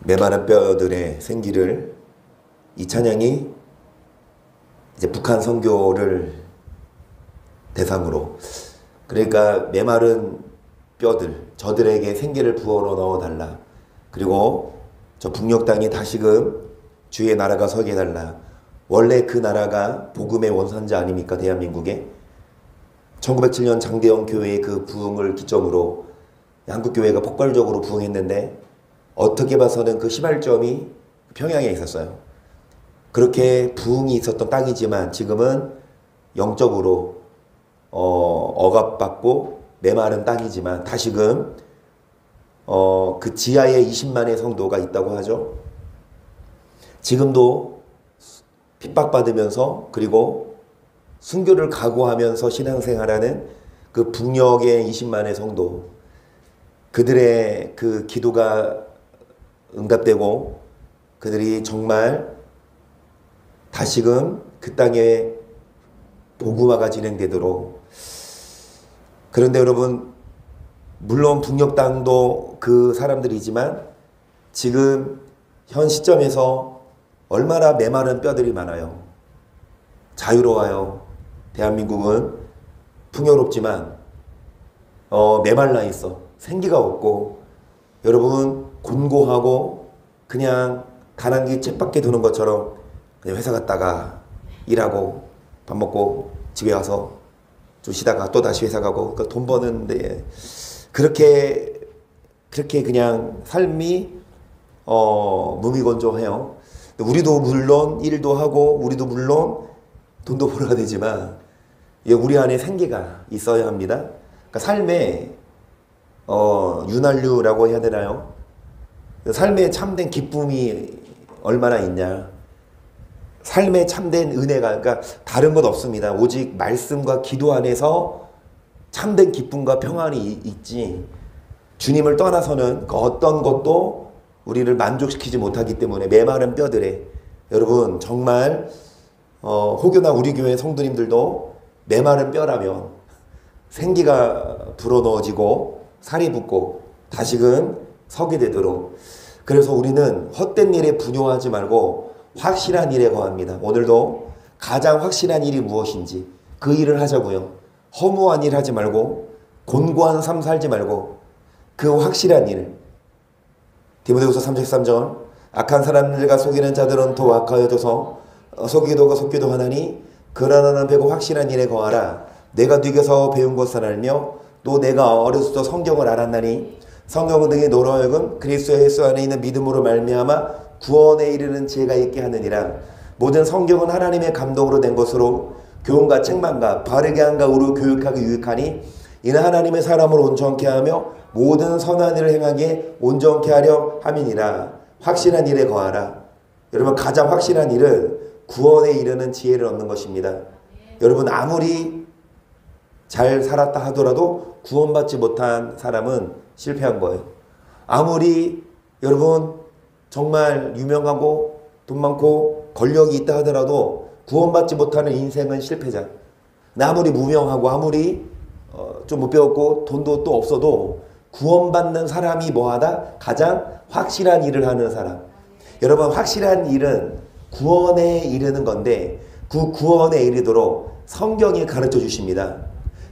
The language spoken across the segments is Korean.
메마른 뼈들의 생기를 이 찬양이 이제 북한 선교를 대상으로, 그러니까 메마른 뼈들 저들에게 생기를 부어 넣어달라. 그리고 저 북녘 땅이 다시금 주의 나라가 서게 해달라. 원래 그 나라가 복음의 원산자 아닙니까? 대한민국에 1907년 장대영 교회의 그 부흥을 기점으로 한국교회가 폭발적으로 부흥했는데, 어떻게 봐서는 그 시발점이 평양에 있었어요. 그렇게 부흥이 있었던 땅이지만 지금은 영적으로 억압받고 메마른 땅이지만 다시금 그 지하에 20만의 성도가 있다고 하죠. 지금도 핍박받으면서 그리고 순교를 각오하면서 신앙생활하는 그 북녘의 20만의 성도, 그들의 그 기도가 응답되고 그들이 정말 다시금 그 땅에 복음화가 진행되도록. 그런데 여러분, 물론 북녘 땅도 그 사람들이지만 지금 현 시점에서 얼마나 메마른 뼈들이 많아요. 자유로워요. 대한민국은 풍요롭지만 메말라 있어. 생기가 없고, 여러분 곤고하고 그냥 다단계 쳇바퀴 도는 것처럼 그냥 회사 갔다가 일하고 밥 먹고 집에 와서 좀 쉬다가 또 다시 회사 가고, 그러니까 돈 버는데 그렇게 그냥 삶이 무미건조해요. 우리도 물론 일도 하고 우리도 물론 돈도 벌어야 되지만 우리 안에 생기가 있어야 합니다. 그러니까 삶에 윤활유라고 해야 되나요? 삶에 참된 기쁨이 얼마나 있냐. 삶에 참된 은혜가, 그러니까 다른 것 없습니다. 오직 말씀과 기도 안에서 참된 기쁨과 평안이 있지, 주님을 떠나서는 그 어떤 것도 우리를 만족시키지 못하기 때문에 메마른 뼈들에, 여러분 정말 혹여나 우리 교회 성도님들도 메마른 뼈라면 생기가 불어넣어지고 살이 붙고 다시금 서게 되도록. 그래서 우리는 헛된 일에 분요하지 말고 확실한 일에 거합니다. 오늘도 가장 확실한 일이 무엇인지 그 일을 하자고요. 허무한 일 하지 말고 곤고한 삶 살지 말고 그 확실한 일. 디모데후서 3장 악한 사람들과 속이는 자들은 더 악하여져서 속이기도 하나니 그러나는 배고 확실한 일에 거하라. 내가 뒤에서 배운 것을 알며 또 내가 어렸을 때 성경을 알았나니 성경은 등이 너로 하여금 그리스도 예수 안에 있는 믿음으로 말미암아 구원에 이르는 지혜가 있게 하느니라. 모든 성경은 하나님의 감동으로 된 것으로 교훈과 책망과 바르게 함과 의로 교육하기 유익하니 이는 하나님의 사람을 온전케 하며 모든 선한 일을 행하기에 온전케 하려 함이니라. 확실한 일에 거하라. 여러분, 가장 확실한 일은 구원에 이르는 지혜를 얻는 것입니다. 여러분, 아무리 잘 살았다 하더라도 구원받지 못한 사람은 실패한 거예요. 아무리 여러분 정말 유명하고 돈 많고 권력이 있다 하더라도 구원받지 못하는 인생은 실패자. 아무리 무명하고 아무리 좀 못 배웠고 돈도 또 없어도 구원받는 사람이 뭐하다? 가장 확실한 일을 하는 사람. 여러분, 확실한 일은 구원에 이르는 건데 그 구원에 이르도록 성경이 가르쳐 주십니다.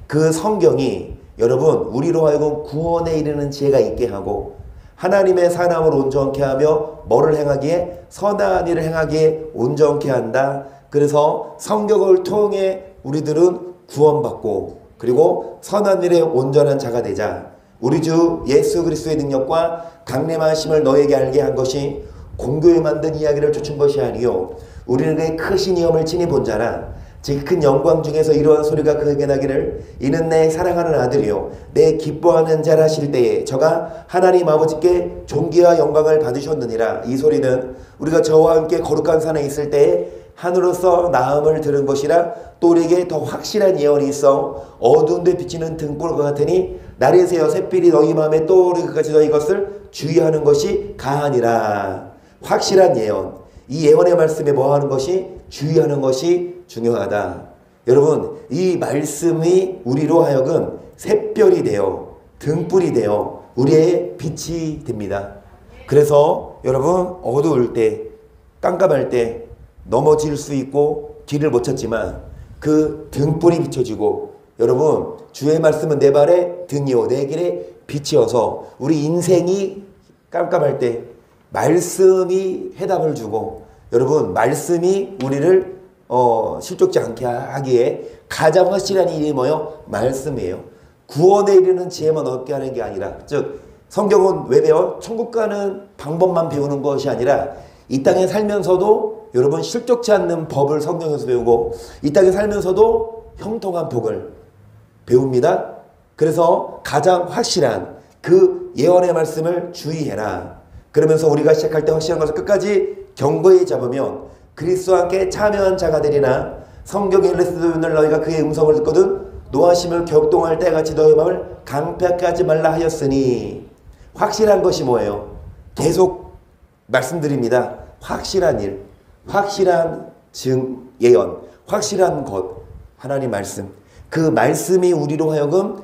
그 성경이 여러분 우리로 하여금 구원에 이르는 지혜가 있게 하고 하나님의 사람을 온전케 하며 뭐를 행하기에? 선한 일을 행하기에 온전케 한다. 그래서 성경을 통해 우리들은 구원받고 그리고 선한 일에 온전한 자가 되자. 우리 주 예수 그리스도의 능력과 강림하심을 너에게 알게 한 것이 공교에 만든 이야기를 쫓은 것이 아니요 우리에게 크신 위엄을 친히 본 자라. 즉 큰 영광 중에서 이러한 소리가 그에게 나기를 이는 내 사랑하는 아들이요 내 기뻐하는 자라실 때에 저가 하나님 아버지께 존귀와 영광을 받으셨느니라. 이 소리는 우리가 저와 함께 거룩한 산에 있을 때에 하늘로서 나음을 들은 것이라. 또 우리에게 더 확실한 예언이 있어 어두운 데 비치는 등불과 같으니 날이 새어 샛빛이 너희 마음에 떠오르기까지 너희 것을 주의하는 것이 가하니라. 확실한 예언. 이 예언의 말씀에 뭐 하는 것이? 주의하는 것이 중요하다. 여러분, 이 말씀이 우리로 하여금 샛별이 되어 등불이 되어 우리의 빛이 됩니다. 그래서 여러분 어두울 때 깜깜할 때 넘어질 수 있고 길을 못 찾지만 그 등불이 비춰지고 여러분 주의 말씀은 내 발의 등이요 내 길의 빛이어서 우리 인생이 깜깜할 때 말씀이 해답을 주고 여러분 말씀이 우리를 실족지 않게 하기에 가장 확실한 일이 뭐요? 말씀이에요. 구원에 이르는 지혜만 얻게 하는 게 아니라 즉 성경은 왜 배워? 천국 가는 방법만 배우는 것이 아니라 이 땅에 살면서도 여러분 실족치 않는 법을 성경에서 배우고 이 땅에 살면서도 형통한 복을 배웁니다. 그래서 가장 확실한 그 예언의 말씀을 주의해라. 그러면서 우리가 시작할 때 확실한 것을 끝까지 견고히 잡으면 그리스도와 함께 참여한 자가 되리나 성경에 일러스되 너희가 그의 음성을 듣거든 노하심을 격동할 때같이 너희 마음을 강팍하게 하지 말라 하였으니 확실한 것이 뭐예요? 계속 말씀드립니다. 확실한 일, 확실한 예언, 확실한 것 하나님 말씀 그 말씀이 우리로 하여금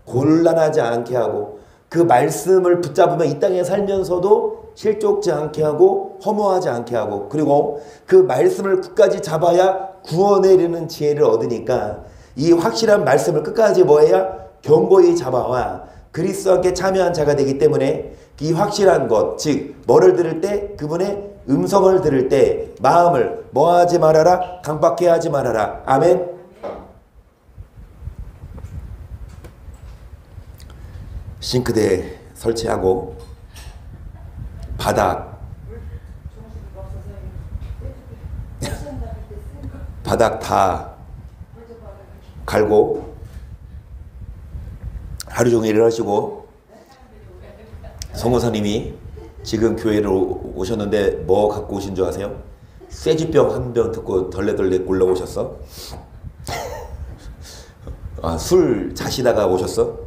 곤란하지 않게 하고 그 말씀을 붙잡으면 이 땅에 살면서도 실족지 않게 하고 허무하지 않게 하고 그리고 그 말씀을 끝까지 잡아야 구원에 이르는 지혜를 얻으니까 이 확실한 말씀을 끝까지 뭐해야 견고히 잡아와 그리스도와 함께 참여한 자가 되기 때문에 이 확실한 것 즉 뭐를 들을 때 그분의 음성을 들을 때 마음을 뭐하지 말아라 강박해 하지 말아라 아멘. 싱크대 설치하고 바닥 다 갈고 하루 종일 일을 하시고 성호사님이 지금 교회를 오셨는데 뭐 갖고 오신 줄 아세요? 쇠쥐병 한 병 듣고 덜레덜레 올라오셨어? 술 자시다가 오셨어?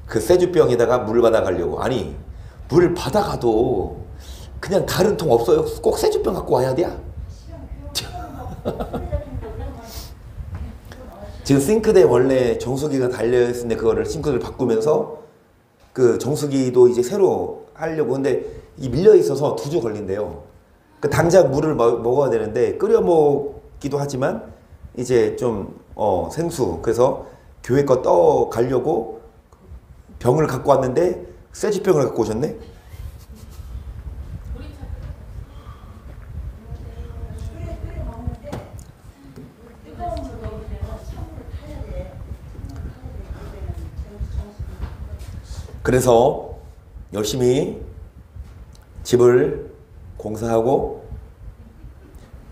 그 쇠쥐병에다가 물 받아가려고 아니 물 받아가도 그냥 다른 통 없어요? 꼭 쇠쥐병 갖고 와야 돼? 지금 싱크대에 원래 정수기가 달려있는데 그거를 싱크대를 바꾸면서 그 정수기도 이제 새로 하려고 근데 이 밀려있어서 2주 걸린대요. 그 당장 물을 먹어야 되는데 끓여 먹기도 하지만 이제 좀 생수 그래서 교회 거 떠 가려고 병을 갖고 왔는데 쇠쥐병을 갖고 오셨네? 그래서 열심히 집을 공사하고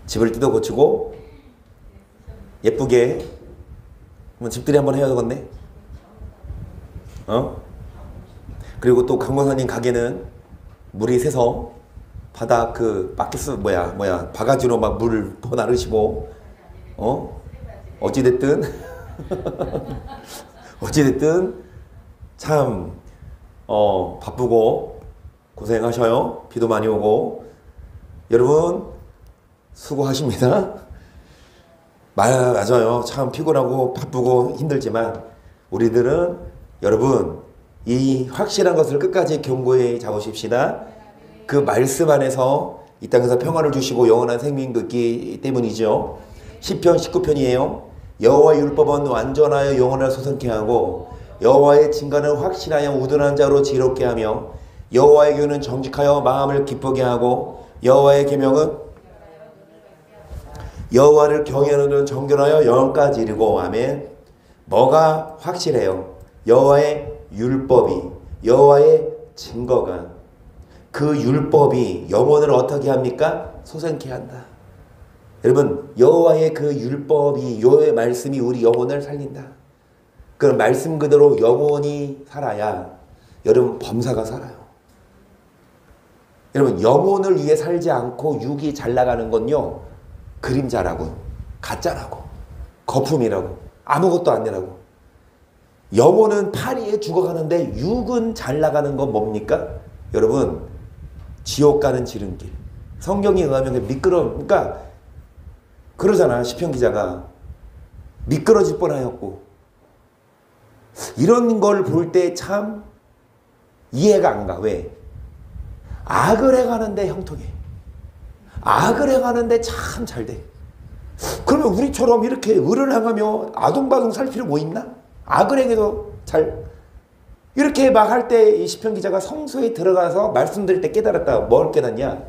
집을 뜯어 고치고 예쁘게 집들이 한번 해야 되겠네. 그리고 또 강권사님 가게는 물이 새서 바닥 그 바켓스 바가지로 막 물을 퍼나르시고 어찌됐든 참 바쁘고 고생하셔요. 비도 많이 오고 여러분 수고하십니다. 맞아요. 참 피곤하고 바쁘고 힘들지만 우리들은 여러분 이 확실한 것을 끝까지 견고히 잡으십시다. 그 말씀 안에서 이 땅에서 평화를 주시고 영원한 생명도 있기 때문이죠. 시편 19편이에요. 여호와의 율법은 완전하여 영원을 솟게 하고 여호와의 징가는 확실하여 우둔한 자로 지롭게 하며 여호와의 교훈은 정직하여 마음을 기쁘게 하고 여호와의 계명은 여호와를 경외하는 정결하여 영까지 이르고 아멘. 뭐가 확실해요? 여호와의 율법이 여호와의 증거가 그 율법이 영혼을 어떻게 합니까? 솟게 한다. 여러분 여호와의 그 율법이 여호와의 말씀이 우리 영혼을 살린다. 그 말씀 그대로 영혼이 살아야 여러분 범사가 살아요. 여러분 영혼을 위해 살지 않고 육이 잘 나가는 건요 그림자라고 가짜라고 거품이라고 아무것도 아니라고. 영혼은 파리에 죽어가는데 육은 잘 나가는 건 뭡니까? 여러분 지옥 가는 지름길. 성경에 의하면 그러니까 그러잖아. 시편 기자가 미끄러질 뻔하였고 이런 걸 볼 때 참 이해가 안 가. 왜? 악을 행하는데 형통해. 악을 행하는데 참 잘 돼. 그러면 우리처럼 이렇게 의를 행하며 아둥바둥 살 필요 뭐 있나? 악을 행해도 잘. 이렇게 막 할 때 이 시편 기자가 성소에 들어가서 말씀드릴 때 깨달았다. 뭘 깨닫냐?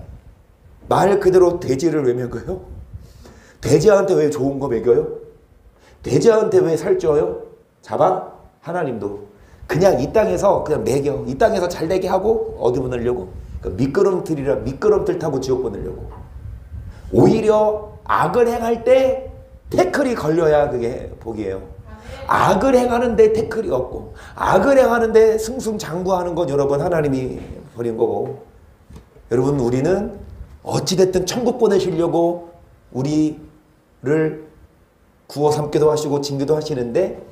말 그대로 돼지를 왜 먹여요? 돼지한테 왜 좋은 거 먹여요? 돼지한테 왜 살쪄요? 잡아? 하나님도 그냥 이 땅에서 그냥 먹여. 이 땅에서 잘 되게 하고 어디 보내려고? 미끄럼틀이라 미끄럼틀 타고 지옥 보내려고. 오히려 악을 행할 때 태클이 걸려야 그게 복이에요. 악을 행하는데 태클이 없고 악을 행하는데 승승장구하는 건 여러분 하나님이 버린 거고, 여러분 우리는 어찌됐든 천국 보내시려고 우리를 구워 삼기도 하시고 징계도 하시는데,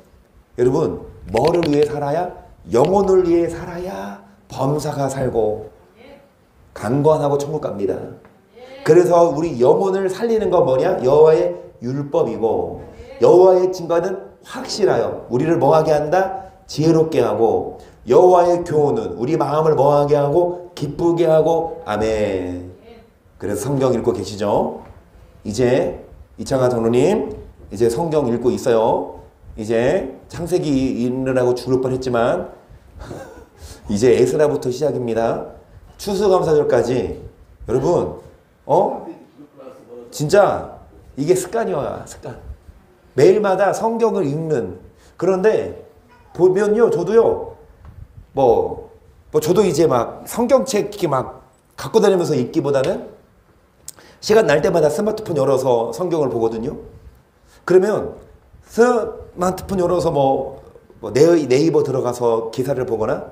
여러분 뭐를 위해 살아야? 영혼을 위해 살아야 범사가 살고 강건하고 천국 갑니다. 그래서 우리 영혼을 살리는 건 뭐냐? 여호와의 율법이고 여호와의 증거는 확실하여 우리를 뭐하게 한다? 지혜롭게 하고, 여호와의 교훈은 우리 마음을 뭐하게 하고? 기쁘게 하고. 아멘. 그래서 성경 읽고 계시죠? 이제 이창하 장로님 이제 성경 읽고 있어요. 이제 창세기 읽느라고 죽을 뻔했지만 이제 에스라부터 시작입니다. 추수감사절까지. 여러분 진짜 이게 습관이야. 습관. 매일마다 성경을 읽는. 그런데 보면요, 저도요, 저도 이제 막 성경책 이렇게 막 갖고 다니면서 읽기보다는 시간 날 때마다 스마트폰 열어서 성경을 보거든요. 그러면 스마트폰 열어서 네이버 들어가서 기사를 보거나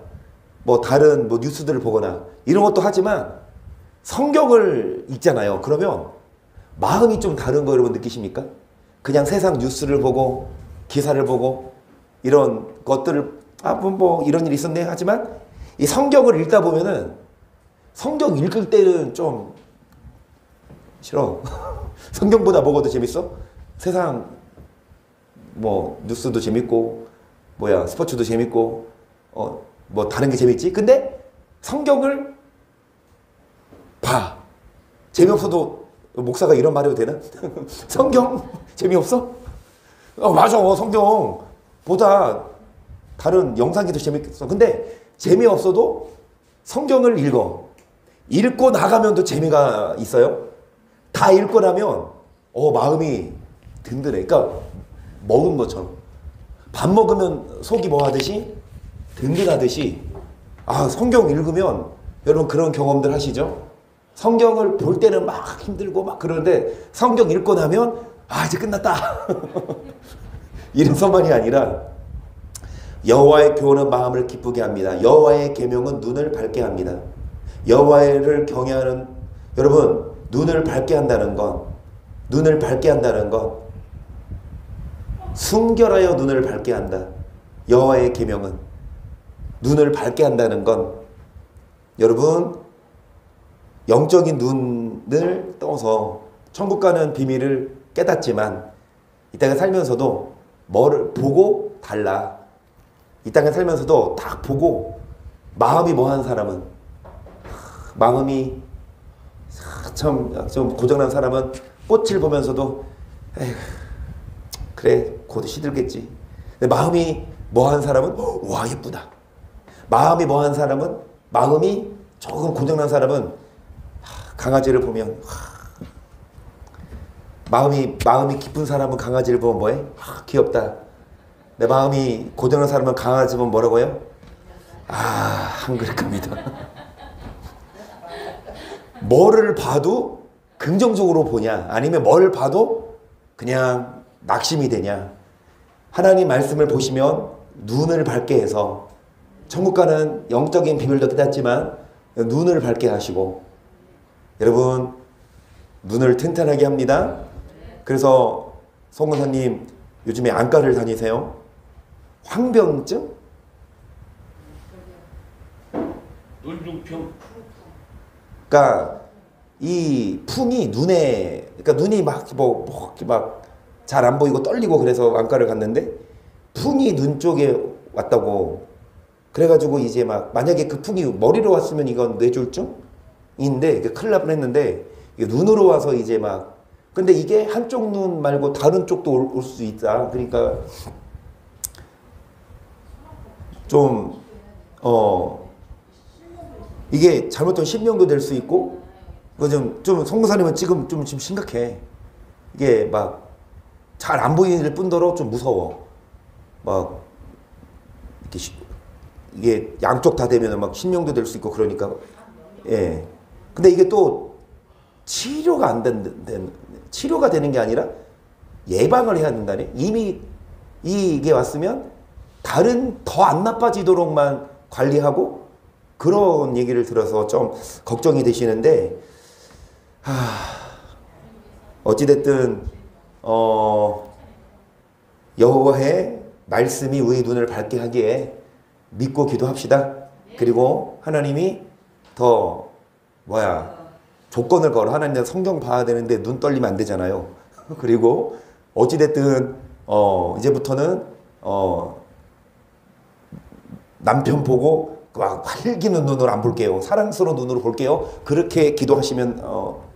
다른 뉴스들을 보거나 이런 것도 하지만 성경을 읽잖아요. 그러면 마음이 좀 다른 거 여러분 느끼십니까? 그냥 세상 뉴스를 보고 기사를 보고 이런 것들을 이런 일이 있었네 하지만 이 성경을 읽다 보면은, 성경 읽을 때는 좀 싫어. 성경보다 뭐가 더 재밌어? 세상 뉴스도 재밌고 스포츠도 재밌고 다른 게 재밌지? 근데 성경을 봐. 재미없어도, 목사가 이런 말 해도 되나? 성경 재미없어? 맞아. 성경보다 다른 영상이 더 재밌겠어. 근데 재미없어도 성경을 읽어. 읽고 나가면 또 재미가 있어요. 다 읽고 나면 마음이 든든해. 그러니까 먹은 것처럼. 밥 먹으면 속이 뭐 하듯이? 든든하듯이. 성경 읽으면 여러분 그런 경험들 하시죠? 성경을 볼 때는 막 힘들고 막 그러는데 성경 읽고 나면 이제 끝났다. 이래서만이 아니라 여호와의 교훈은 마음을 기쁘게 합니다. 여호와의 계명은 눈을 밝게 합니다. 여호와를 경외하는, 여러분 눈을 밝게 한다는 건 순결하여 눈을 밝게 한다. 여호와의 계명은 눈을 밝게 한다는 건, 여러분 영적인 눈을 떠서 천국 가는 비밀을 깨닫지만 이 땅에 살면서도 뭐를 보고 달라. 이 땅에 살면서도 딱 보고 마음이 뭐한 사람은, 마음이 좀 고장난 사람은 꽃을 보면서도 에휴, 그래 곧 시들겠지. 근데 마음이 뭐한 사람은 와 예쁘다. 마음이 뭐한 사람은, 마음이 조금 고장난 사람은 강아지를 보면 마음이 깊은 사람은 강아지를 보면 뭐해? 귀엽다. 내 마음이 고장난 사람은 강아지 보면 뭐라고 해요? 한 그릇 갑니다. 뭐를 봐도 긍정적으로 보냐, 아니면 뭐를 봐도 그냥 낙심이 되냐. 하나님 말씀을 보시면 눈을 밝게 해서, 천국 가는 영적인 비밀도 깨닫지만 눈을 밝게 하시고, 여러분 눈을 튼튼하게 합니다. 그래서 송 권사님 요즘에 안과를 다니세요? 황병증? 눈중병. 그러니까 이 풍이 눈에, 그러니까 눈이 막 잘 안 보이고 떨리고 그래서 안과를 갔는데 풍이 눈 쪽에 왔다고. 그래가지고 이제 만약에 그 풍이 머리로 왔으면 이건 뇌졸중? 인데 큰일 날 뻔했는데 이게 눈으로 와서 이제 막 근데 이게 한쪽 눈 말고 다른 쪽도 올 수 있다. 그러니까 좀 이게 잘못하면 신명도 될 수 있고 좀 송사님은 지금 좀 심각해. 이게 막 잘 안 보이는 뿐더러 좀 무서워. 막 이렇게 이게 양쪽 다 되면 막 신명도 될 수 있고 그러니까 예. 근데 이게 또 치료가 안 된다는 치료가 되는 게 아니라 예방을 해야 된다네. 이미 이게 왔으면 다른 더 안 나빠지도록만 관리하고 그런 얘기를 들어서 좀 걱정이 되시는데 어찌됐든 여호와의 말씀이 우리 눈을 밝게 하기에 믿고 기도합시다. 그리고 하나님이 더 조건을 걸어. 하나님 성경 봐야 되는데 눈 떨리면 안 되잖아요. 그리고 어찌됐든 이제부터는 남편 보고 막 활기는 눈으로 안 볼게요. 사랑스러운 눈으로 볼게요. 그렇게 기도하시면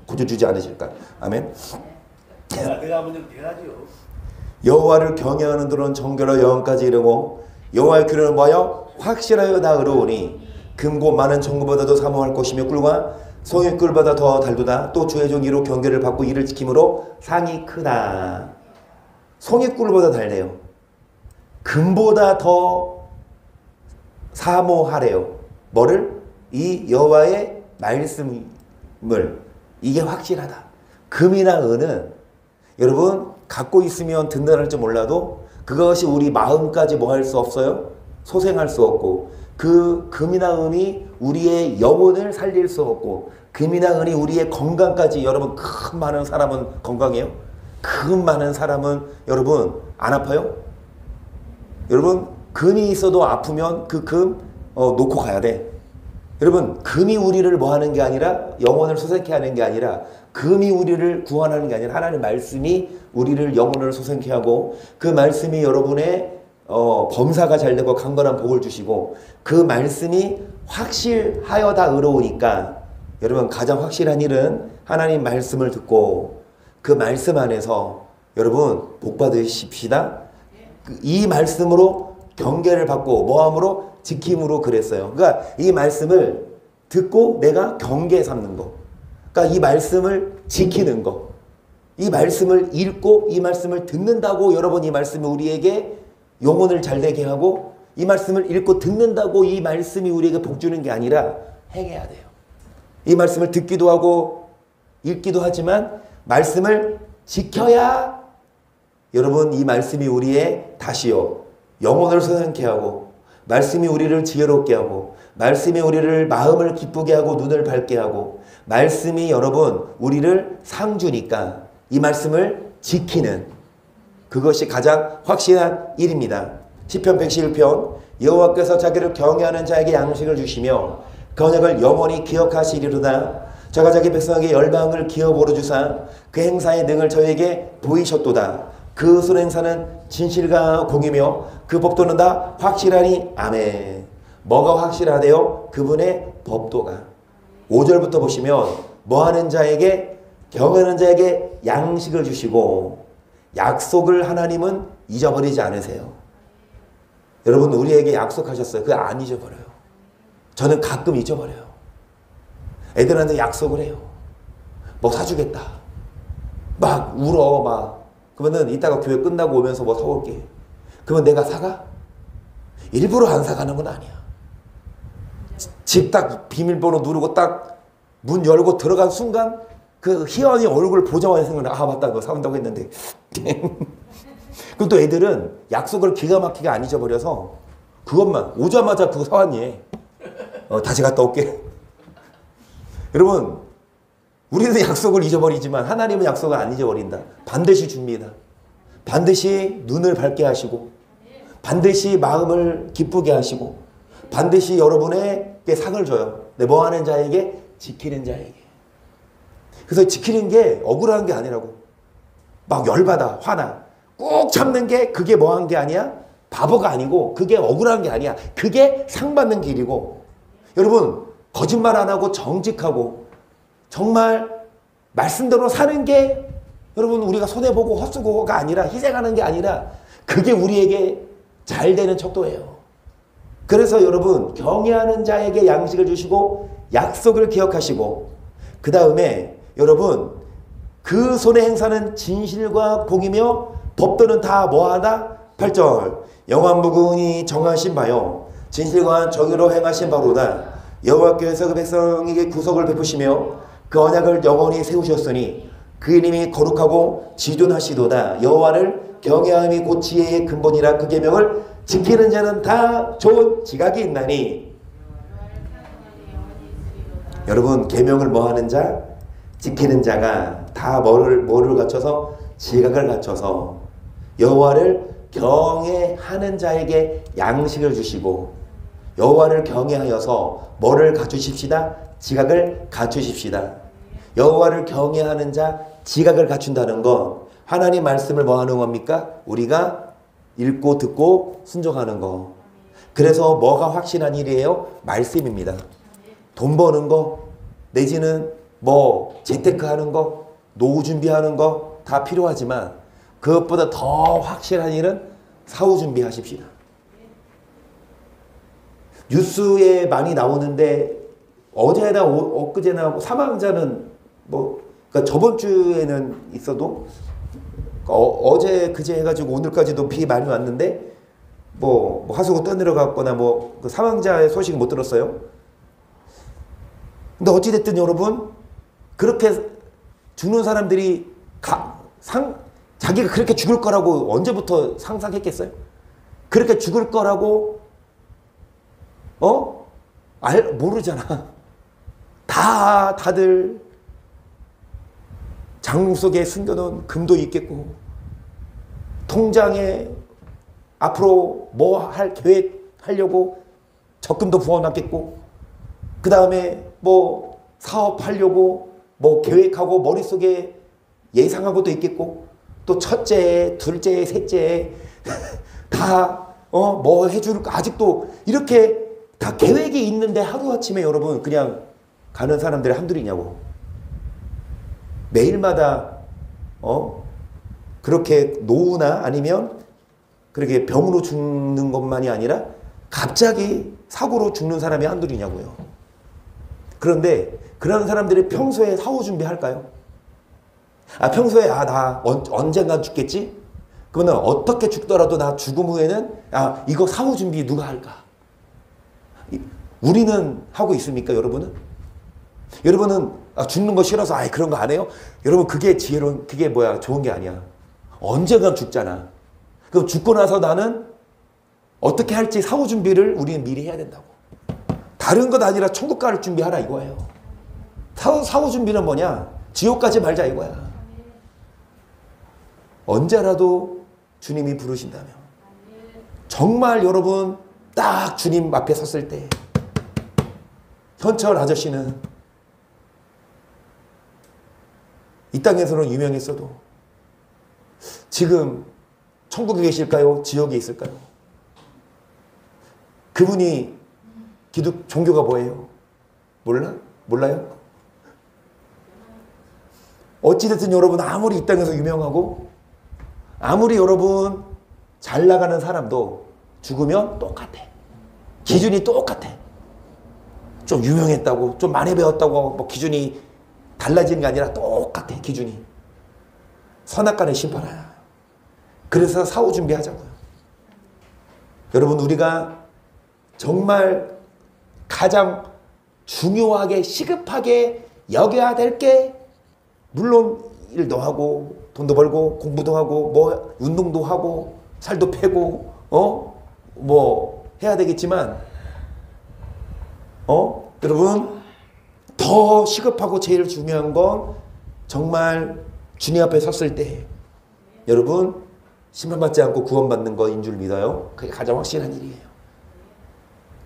고쳐주지 않으실까. 아멘. 내가 한번 대하지요. 여호와를 경외하는 들은 정결로 영원까지 이르고 여호와의 규례는 뭐하여 확실하여 다 의로우니 금고 많은 정금보다도 사모할 것이며 꿀과 송이 꿀보다 더 달도다. 또 주의 종이로 경계를 받고 이를 지킴으로 상이 크다. 송이 꿀보다 달래요. 금보다 더 사모하래요. 뭐를? 이 여호와의 말씀을. 이게 확실하다. 금이나 은은 여러분 갖고 있으면 든든할지 몰라도 그것이 우리 마음까지 뭐 할 수 없어요? 소생할 수 없고 그 금이나 은이 우리의 영혼을 살릴 수 없고 금이나 은이 우리의 건강까지 여러분 큰 많은 사람은 건강해요? 큰 많은 사람은 여러분 안 아파요? 여러분 금이 있어도 아프면 그 금 놓고 가야 돼. 여러분 금이 우리를 뭐 하는 게 아니라 영혼을 소생케 하는 게 아니라 금이 우리를 구원하는 게 아니라 하나님의 말씀이 우리를 영혼을 소생케 하고 그 말씀이 여러분의 범사가 잘 되고 강건한 복을 주시고 그 말씀이 확실하여 다 의로우니까 여러분 가장 확실한 일은 하나님 말씀을 듣고 그 말씀 안에서 여러분 복 받으십시다. 이 말씀으로 경계를 받고 뭐함으로 지킴으로 그랬어요. 그러니까 이 말씀을 듣고 내가 경계 삼는 거. 그러니까 이 말씀을 지키는 거. 이 말씀을 읽고 이 말씀을 듣는다고 여러분 이 말씀이 우리에게 영혼을 잘되게 하고 이 말씀을 읽고 듣는다고 이 말씀이 우리에게 복 주는 게 아니라 행해야 돼요. 이 말씀을 듣기도 하고 읽기도 하지만 말씀을 지켜야 여러분 이 말씀이 우리의 다시요 영혼을 소생케 하고 말씀이 우리를 지혜롭게 하고 말씀이 우리를 마음을 기쁘게 하고 눈을 밝게 하고 말씀이 여러분 우리를 상주니까 이 말씀을 지키는 그것이 가장 확실한 일입니다. 시편 111편 여호와께서 자기를 경외하는 자에게 양식을 주시며 그 언약을 영원히 기억하시리로다. 저가 자기 백성에게 열방을 기어 보여주사 그 행사의 능을 저에게 보이셨도다. 그 손행사는 진실과 공이며 그 법도는 다 확실하니 아멘. 뭐가 확실하대요? 그분의 법도가. 5절부터 보시면 뭐하는 자에게 경외하는 자에게 양식을 주시고 약속을 하나님은 잊어버리지 않으세요. 여러분 우리에게 약속하셨어요. 그거 안 잊어버려요. 저는 가끔 잊어버려요. 애들한테 약속을 해요. 뭐 사주겠다. 막 울어 막. 그러면은 이따가 교회 끝나고 오면서 뭐 사올게. 그러면 내가 사가? 일부러 안 사가는 건 아니야. 집 딱 비밀번호 누르고 딱 문 열고 들어간 순간 그 희연이 얼굴 보자마자 생각나. 아 맞다 그거 사온다고 했는데. 그럼 또 애들은 약속을 기가 막히게 안 잊어버려서 그것만 오자마자 그거 사왔니? 다시 갔다 올게. 여러분 우리는 약속을 잊어버리지만 하나님은 약속을 안 잊어버린다. 반드시 줍니다. 반드시 눈을 밝게 하시고 반드시 마음을 기쁘게 하시고 반드시 여러분에게 상을 줘요. 네, 뭐 하는 자에게? 지키는 자에게. 그래서 지키는 게 억울한 게 아니라고. 막 열받아 화나. 꾹 참는 게 그게 뭐 한 게 아니야? 바보가 아니고 그게 억울한 게 아니야. 그게 상 받는 길이고 여러분 거짓말 안 하고 정직하고 정말 말씀대로 사는 게 여러분 우리가 손해보고 헛쓰고가 아니라 희생하는 게 아니라 그게 우리에게 잘 되는 척도예요. 그래서 여러분 경외하는 자에게 양식을 주시고 약속을 기억하시고 그 다음에 여러분 그 손의 행사는 진실과 공이며 법도는 다 뭐하다? 8절 영원무궁히 정하신 바요 진실과 정의로 행하신 바로다. 여호와께서 그 백성에게 구속을 베푸시며 그 언약을 영원히 세우셨으니 그 이름이 거룩하고 지존하시도다. 여호와를 경외함이 곧 지혜의 근본이라 그 계명을 지키는 자는 다 좋은 지각이 있나니. 여러분 계명을 뭐하는 자? 지키는 자가 다 뭐를 갖춰서? 지각을 갖춰서 여호와를 경외하는 자에게 양식을 주시고 여호와를 경외하여서 뭐를 갖추십시다? 지각을 갖추십시다. 여호와를 경외하는 자 지각을 갖춘다는 건 하나님 말씀을 뭐 하는 겁니까? 우리가 읽고 듣고 순종하는 거. 그래서 뭐가 확실한 일이에요? 말씀입니다. 돈 버는 거 내지는 뭐 재테크하는 거 노후 준비하는 거 다 필요하지만 그것보다 더 확실한 일은 사후 준비하십시다. 뉴스에 많이 나오는데 어제나 엊그제나 사망자는 뭐 그러니까 저번 주에는 있어도 어제 그제 해가지고 오늘까지도 비 많이 왔는데 뭐 하수구 떠내려갔거나 뭐 그 사망자의 소식 못 들었어요. 근데 어찌됐든 여러분 그렇게 죽는 사람들이 자기가 그렇게 죽을 거라고 언제부터 상상했겠어요? 그렇게 죽을 거라고 모르잖아. 다들 장롱 속에 숨겨놓은 금도 있겠고 통장에 앞으로 뭐 할 계획 하려고 적금도 부어놨겠고 그 다음에 뭐 사업하려고 뭐 계획하고 머릿속에 예상하고도 있겠고 또 첫째, 둘째, 셋째 다 뭐 해줄 아직도 이렇게 다 계획이 있는데 하루아침에 여러분 그냥 가는 사람들이 한둘이냐고. 매일마다 그렇게 노후나 아니면 그렇게 병으로 죽는 것만이 아니라 갑자기 사고로 죽는 사람이 한둘이냐고요. 그런데 그런 사람들이 평소에 사후 준비할까요? 평소에 나 언젠간 죽겠지? 그러면 어떻게 죽더라도 나 죽음 후에는 이거 사후 준비 누가 할까? 우리는 하고 있습니까, 여러분은? 여러분은 죽는 거 싫어서 그런 거 안 해요? 여러분 그게 지혜로운 그게 뭐야 좋은 게 아니야. 언젠간 죽잖아. 그럼 죽고 나서 나는 어떻게 할지 사후 준비를 우리는 미리 해야 된다고. 다른 것 아니라 천국 갈 준비하라 이거예요. 사후 준비는 뭐냐? 지옥 가지 말자 이거야. 언제라도 주님이 부르신다면 정말 여러분 딱 주님 앞에 섰을 때 현철 아저씨는 이 땅에서는 유명했어도 지금 천국에 계실까요? 지옥에 있을까요? 그분이 종교가 뭐예요? 몰라요? 어찌됐든 여러분 아무리 이 땅에서 유명하고 아무리 여러분 잘 나가는 사람도 죽으면 똑같아. 기준이 똑같아. 좀 유명했다고 좀 많이 배웠다고 뭐 기준이 달라지는 게 아니라 똑같아. 기준이. 선악간의 심판하야. 그래서 사후 준비하자고요. 여러분 우리가 정말 가장 중요하게 시급하게 여겨야 될 게 물론 일도 하고 돈도 벌고 공부도 하고 뭐 운동도 하고 살도 빼고 뭐 해야 되겠지만 여러분 더 시급하고 제일 중요한 건 정말 주님 앞에 섰을 때 여러분 심판받지 않고 구원받는 거인 줄 믿어요. 그게 가장 확실한 일이에요.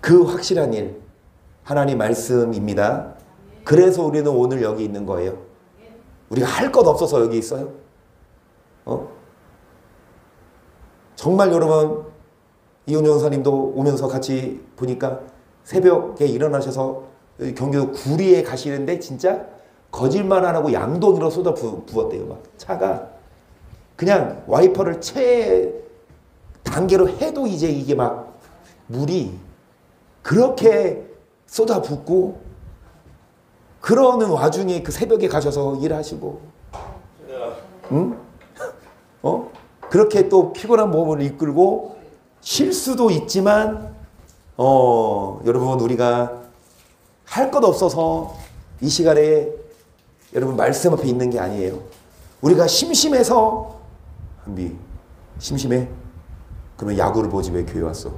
그 확실한 일 하나님 말씀입니다. 그래서 우리는 오늘 여기 있는 거예요. 우리가 할 것 없어서 여기 있어요. 정말 여러분 이훈 전사님도 오면서 같이 보니까 새벽에 일어나셔서 경기도 구리에 가시는데 진짜 거짓말 안 하고 양동이로 쏟아 부었대요. 막 차가 그냥 와이퍼를 최 단계로 해도 이제 이게 막 물이 그렇게 쏟아 붓고 그러는 와중에 그 새벽에 가셔서 일하시고 응? 그렇게 또 피곤한 몸을 이끌고 쉴 수도 있지만 여러분 우리가 할 것 없어서 이 시간에 여러분 말씀 앞에 있는 게 아니에요. 우리가 심심해서 한비 심심해? 그러면 야구를 보지 왜 교회 왔어?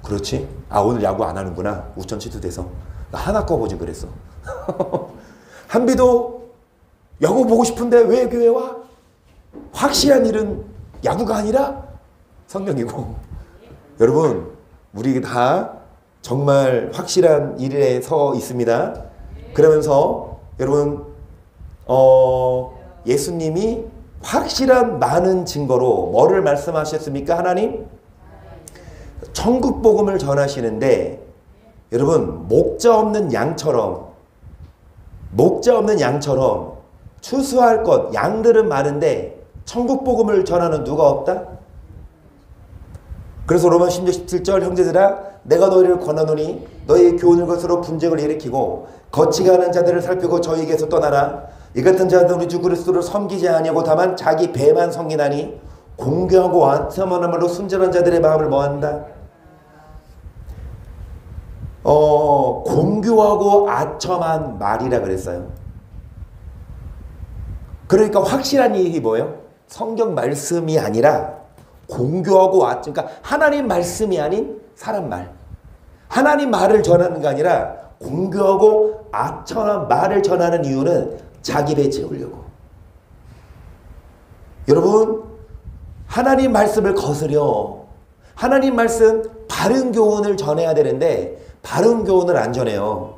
그렇지? 아 오늘 야구 안 하는구나. 우천 취소돼서 나 하나 꺼 보지 그랬어. 한비도 야구 보고 싶은데 왜 교회 와? 확실한 일은 야구가 아니라 성경이고 여러분 우리 다 정말 확실한 일에 서 있습니다. 그러면서 여러분 예수님이 확실한 많은 증거로 뭐를 말씀하셨습니까? 하나님? 천국 복음을 전하시는데 여러분 목자 없는 양처럼 추수할 것 양들은 많은데 천국 복음을 전하는 누가 없다? 그래서 로마 10장 17절 형제들아 내가 너희를 권하노니 너희의 교훈을 것으로 분쟁을 일으키고 거치게 하는 자들을 살피고 저희에게서 떠나라. 이 같은 자들은 우리 주 그리스도를 섬기지 아니하고 다만 자기 배만 섬기나니 공경하고 아첨하는 말로 순전한 자들의 마음을 뭐한다? 공교하고 아첨한 말이라 그랬어요. 그러니까 확실한 일이 뭐예요? 성경 말씀이 아니라 공교하고 그러니까 하나님 말씀이 아닌 사람 말. 하나님 말을 전하는 게 아니라 공교하고 아첨한 말을 전하는 이유는 자기 배 채우려고. 여러분 하나님 말씀을 거스려 하나님 말씀 바른 교훈을 전해야 되는데 바른 교훈을 안 전해요.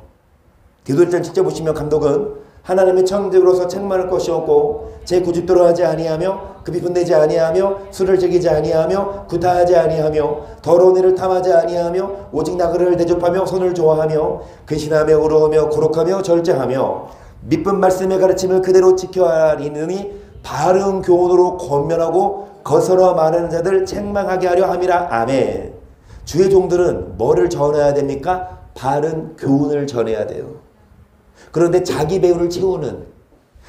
디도일장 직접 보시면 감독은 하나님의 청직으로서 책망할 것이 없고 제 고집대로 하지 아니하며 급히 분내지 아니하며 술을 즐기지 아니하며 구타하지 아니하며 더러운 일을 탐하지 아니하며 오직 나그네를 대접하며 손을 좋아하며 근신하며 의로우며 거룩하며 절제하며 믿은 말씀의 가르침을 그대로 지켜야 하리니 바른 교훈으로 권면하고 거스러 말하는 자들 책망하게 하려 함이라. 아멘. 주의 종들은 뭐를 전해야 됩니까? 바른 교훈을 전해야 돼요. 그런데 자기 배우를 채우는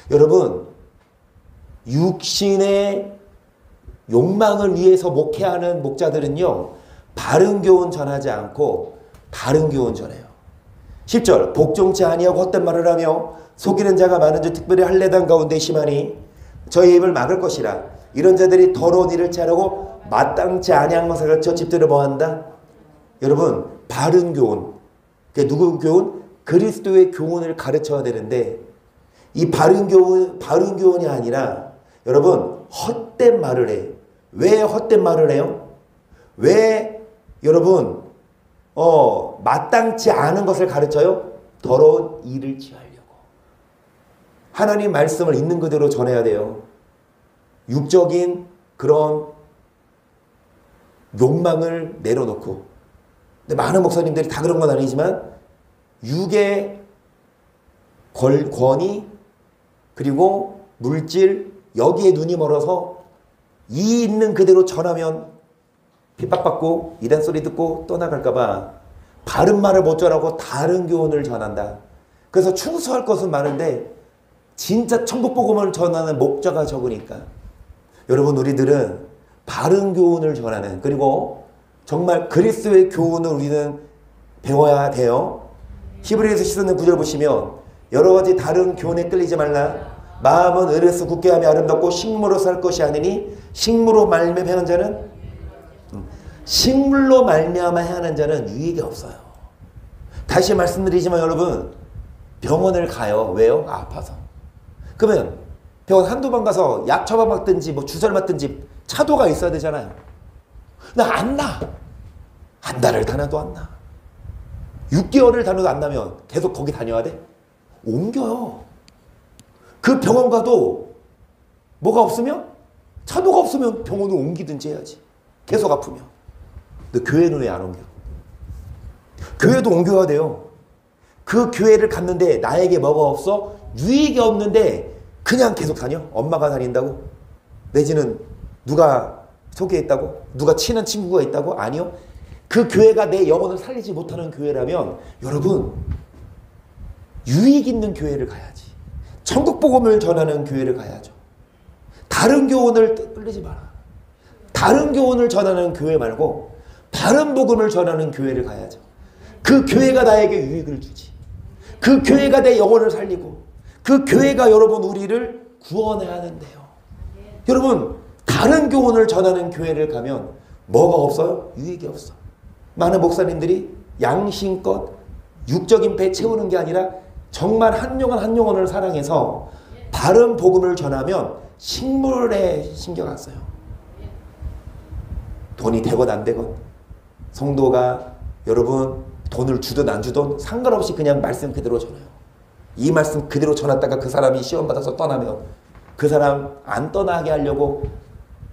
여러분 육신의 욕망을 위해서 목회하는 목자들은요 바른 교훈 전하지 않고 다른 교훈 전해요. 10절 복종치 아니하고 헛된 말을 하며 속이는 자가 많은 줄 특별히 할례당 가운데 심하니 저희 입을 막을 것이라. 이런 자들이 더러운 일을 취하려고 마땅치 아니한 것을 가르쳐 집들을 뭐한다? 여러분 바른 교훈 그게 누구 교훈? 그리스도의 교훈을 가르쳐야 되는데 이 바른 교훈이 아니라 여러분 헛된 말을 해. 왜 헛된 말을 해요? 왜 여러분 마땅치 않은 것을 가르쳐요? 더러운 일을 취하려고. 하나님 말씀을 있는 그대로 전해야 돼요. 육적인 그런 욕망을 내려놓고. 근데 많은 목사님들이 다 그런 건 아니지만 육의 권위 그리고 물질 여기에 눈이 멀어서 이 있는 그대로 전하면 핍박받고 이단 소리 듣고 떠나갈까 봐 바른 말을 못 전하고 다른 교훈을 전한다. 그래서 충수할 것은 많은데 진짜 천국 복음을 전하는 목자가 적으니까 여러분 우리들은 바른 교훈을 전하는 그리고 정말 그리스도의 교훈을 우리는 배워야 돼요. 히브리서 10장 9절 보시면 여러 가지 다른 교훈에 끌리지 말라. 마음은 의로서 굳게 하며 아름답고 식물로 살 것이 아니니 식물로 말미암아 자는 식물로 말미암아 하는 자는 유익이 없어요. 다시 말씀드리지만 여러분 병원을 가요. 왜요? 아파서. 그러면 병원 한두 번 가서 약 처방 맞든지 뭐 주사를 맞든지 차도가 있어야 되잖아요. 나 안 나. 한 달을 다녀도 안 나. 6개월을 다녀도 안 나면 계속 거기 다녀야 돼? 옮겨요. 그 병원 가도 뭐가 없으면 차도가 없으면 병원을 옮기든지 해야지. 계속 아프면. 근데 교회는 왜 안 옮겨? 교회도 옮겨야 돼요. 그 교회를 갔는데 나에게 뭐가 없어? 유익이 없는데 그냥 계속 다녀? 엄마가 다닌다고? 내지는 누가 소개했다고? 누가 친한 친구가 있다고? 아니요. 그 교회가 내 영혼을 살리지 못하는 교회라면 여러분 유익 있는 교회를 가야지. 천국 복음을 전하는 교회를 가야죠. 다른 교훈을 끌리지 마라. 다른 교훈을 전하는 교회 말고 바른 복음을 전하는 교회를 가야죠. 그 교회가 나에게 유익을 주지. 그 교회가 내 영혼을 살리고 그 교회가 여러분 우리를 구원해야 하는데요. 여러분 다른 교훈을 전하는 교회를 가면 뭐가 없어요? 유익이 없어. 많은 목사님들이 양심껏 육적인 배 채우는 게 아니라 정말 한 영혼 한 영혼을 사랑해서 바른 복음을 전하면 식물에 신경 안 써요. 돈이 되건 안 되건 성도가 여러분 돈을 주든 안 주든 상관없이 그냥 말씀 그대로 전해요. 이 말씀 그대로 전했다가 그 사람이 시험 받아서 떠나면 그 사람 안 떠나게 하려고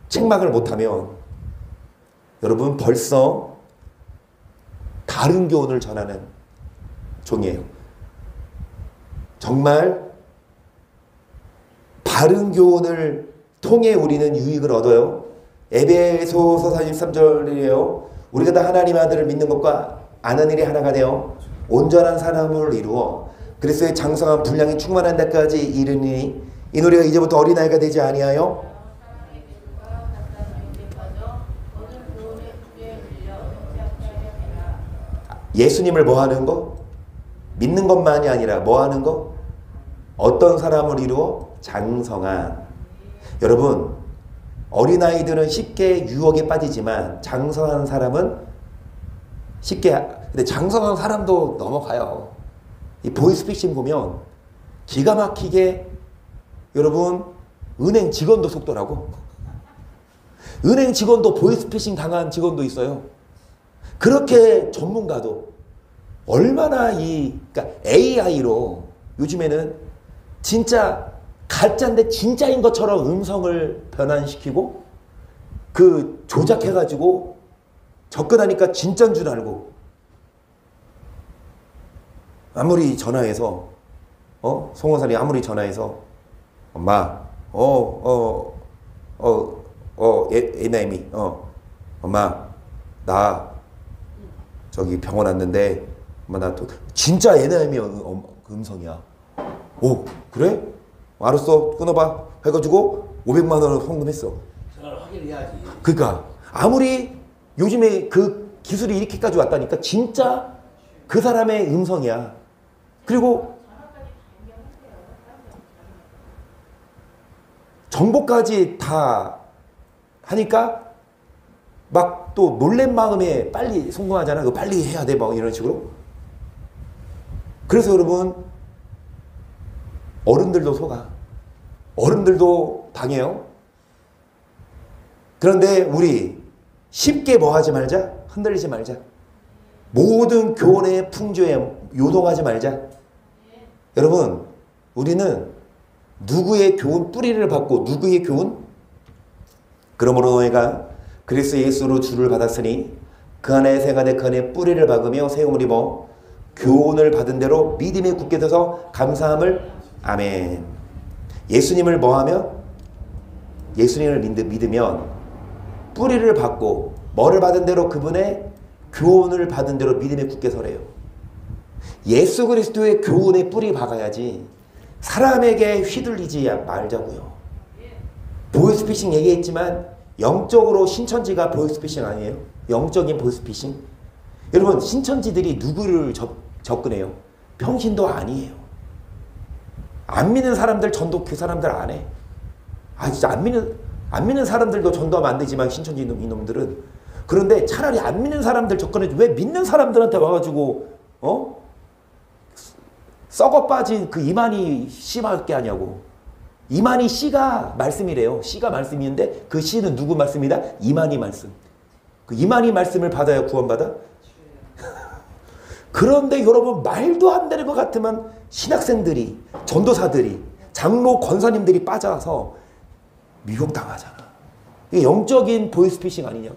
책망을 못하면 여러분 벌써 다른 교훈을 전하는 종이에요. 정말 바른 교훈을 통해 우리는 유익을 얻어요. 에베소서 43절이에요. 우리가 다 하나님 아들을 믿는 것과 아는 일이 하나가 되어 온전한 사람을 이루어 그리스도의 장성한 분량이 충만한 데까지 이르니 이 노래가 이제부터 어린아이가 되지 아니하여 예수님을 뭐 하는 거? 믿는 것만이 아니라 뭐 하는 거? 어떤 사람을 이루어? 장성한. 여러분 어린아이들은 쉽게 유혹에 빠지지만 장성한 사람은 쉽게 근데 장성한 사람도 넘어가요. 이 보이스피싱 보면 기가 막히게 여러분 은행 직원도 속더라고. 은행 직원도 보이스피싱 당한 직원도 있어요. 그렇게 전문가도 얼마나 그러니까 AI로 요즘에는 진짜 가짜인데 진짜인 것처럼 음성을 변환시키고 그 조작해가지고 접근하니까 진짜인 줄 알고 아무리 전화해서 송원산이 아무리 전화해서 엄마 에나임이 엄마 나 저기 병원 왔는데 엄마 나 또 진짜 에나임이 음성이야. 오 그래? 알았어 끊어봐 해가지고 500만 원을 송금했어. 전화를 확인해야지. 그러니까 아무리 요즘에 그 기술이 이렇게까지 왔다니까 진짜 그 사람의 음성이야. 그리고 정보까지 다 하니까 막 또 놀란 마음에 빨리 송금하잖아. 그거 빨리 해야 돼. 막 이런 식으로. 그래서 여러분 어른들도 속아. 어른들도 당해요. 그런데 우리 쉽게 뭐 하지 말자? 흔들리지 말자. 모든 교훈의 풍조에 요동하지 말자. 여러분 우리는 누구의 교훈 뿌리를 받고 누구의 교훈? 그러므로 너희가 그리스도 예수로 주를 받았으니 그 안에 생하되 그 안에 뿌리를 박으며 세움을 입어 교훈을 받은 대로 믿음에 굳게 서서 감사함을 아멘. 예수님을 뭐하며? 예수님을 믿으면 뿌리를 받고 뭐를 받은 대로 그분의 교훈을 받은 대로 믿음에 굳게 서래요. 예수 그리스도의 교훈에 뿌리 박아야지 사람에게 휘둘리지 말자고요. 보이스피싱 얘기했지만 영적으로 신천지가 보이스피싱 아니에요? 영적인 보이스피싱. 여러분 신천지들이 누구를 접근해요? 평신도 아니에요. 안 믿는 사람들 전도 그 사람들 안 해. 진짜 안 믿는 사람들도 전도하면 안 되지만 신천지 이놈들은. 그런데 차라리 안 믿는 사람들 접근해줘. 왜 믿는 사람들한테 와가지고 썩어 빠진 그 이만희 씨밖에 하냐고. 이만희 씨가 말씀이래요. 씨가 말씀인데 그 씨는 누구 말씀이다? 이만희 말씀. 그 이만희 말씀을 받아야 구원받아? 그런데 여러분 말도 안 되는 것 같으면 신학생들이 전도사들이 장로 권사님들이 빠져서 미혹당하잖아. 이게 영적인 보이스피싱 아니냐고.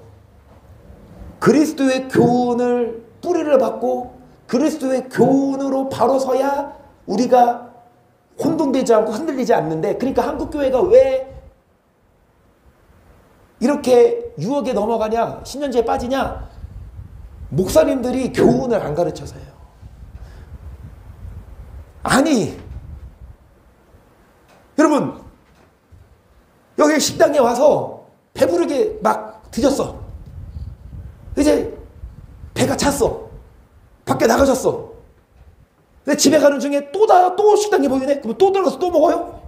그리스도의 교훈을 뿌리를 받고 그리스도의 교훈으로 바로 서야 우리가 혼동되지 않고 흔들리지 않는데, 그러니까 한국교회가 왜 이렇게 유혹에 넘어가냐, 신년지에 빠지냐? 목사님들이 교훈을 안 가르쳐서요. 아니, 여러분, 여기 식당에 와서 배부르게 막 드셨어. 이제 배가 찼어. 밖에 나가셨어. 근데 집에 가는 중에 또 식당에 보이네? 그럼 또 들어가서 또 먹어요?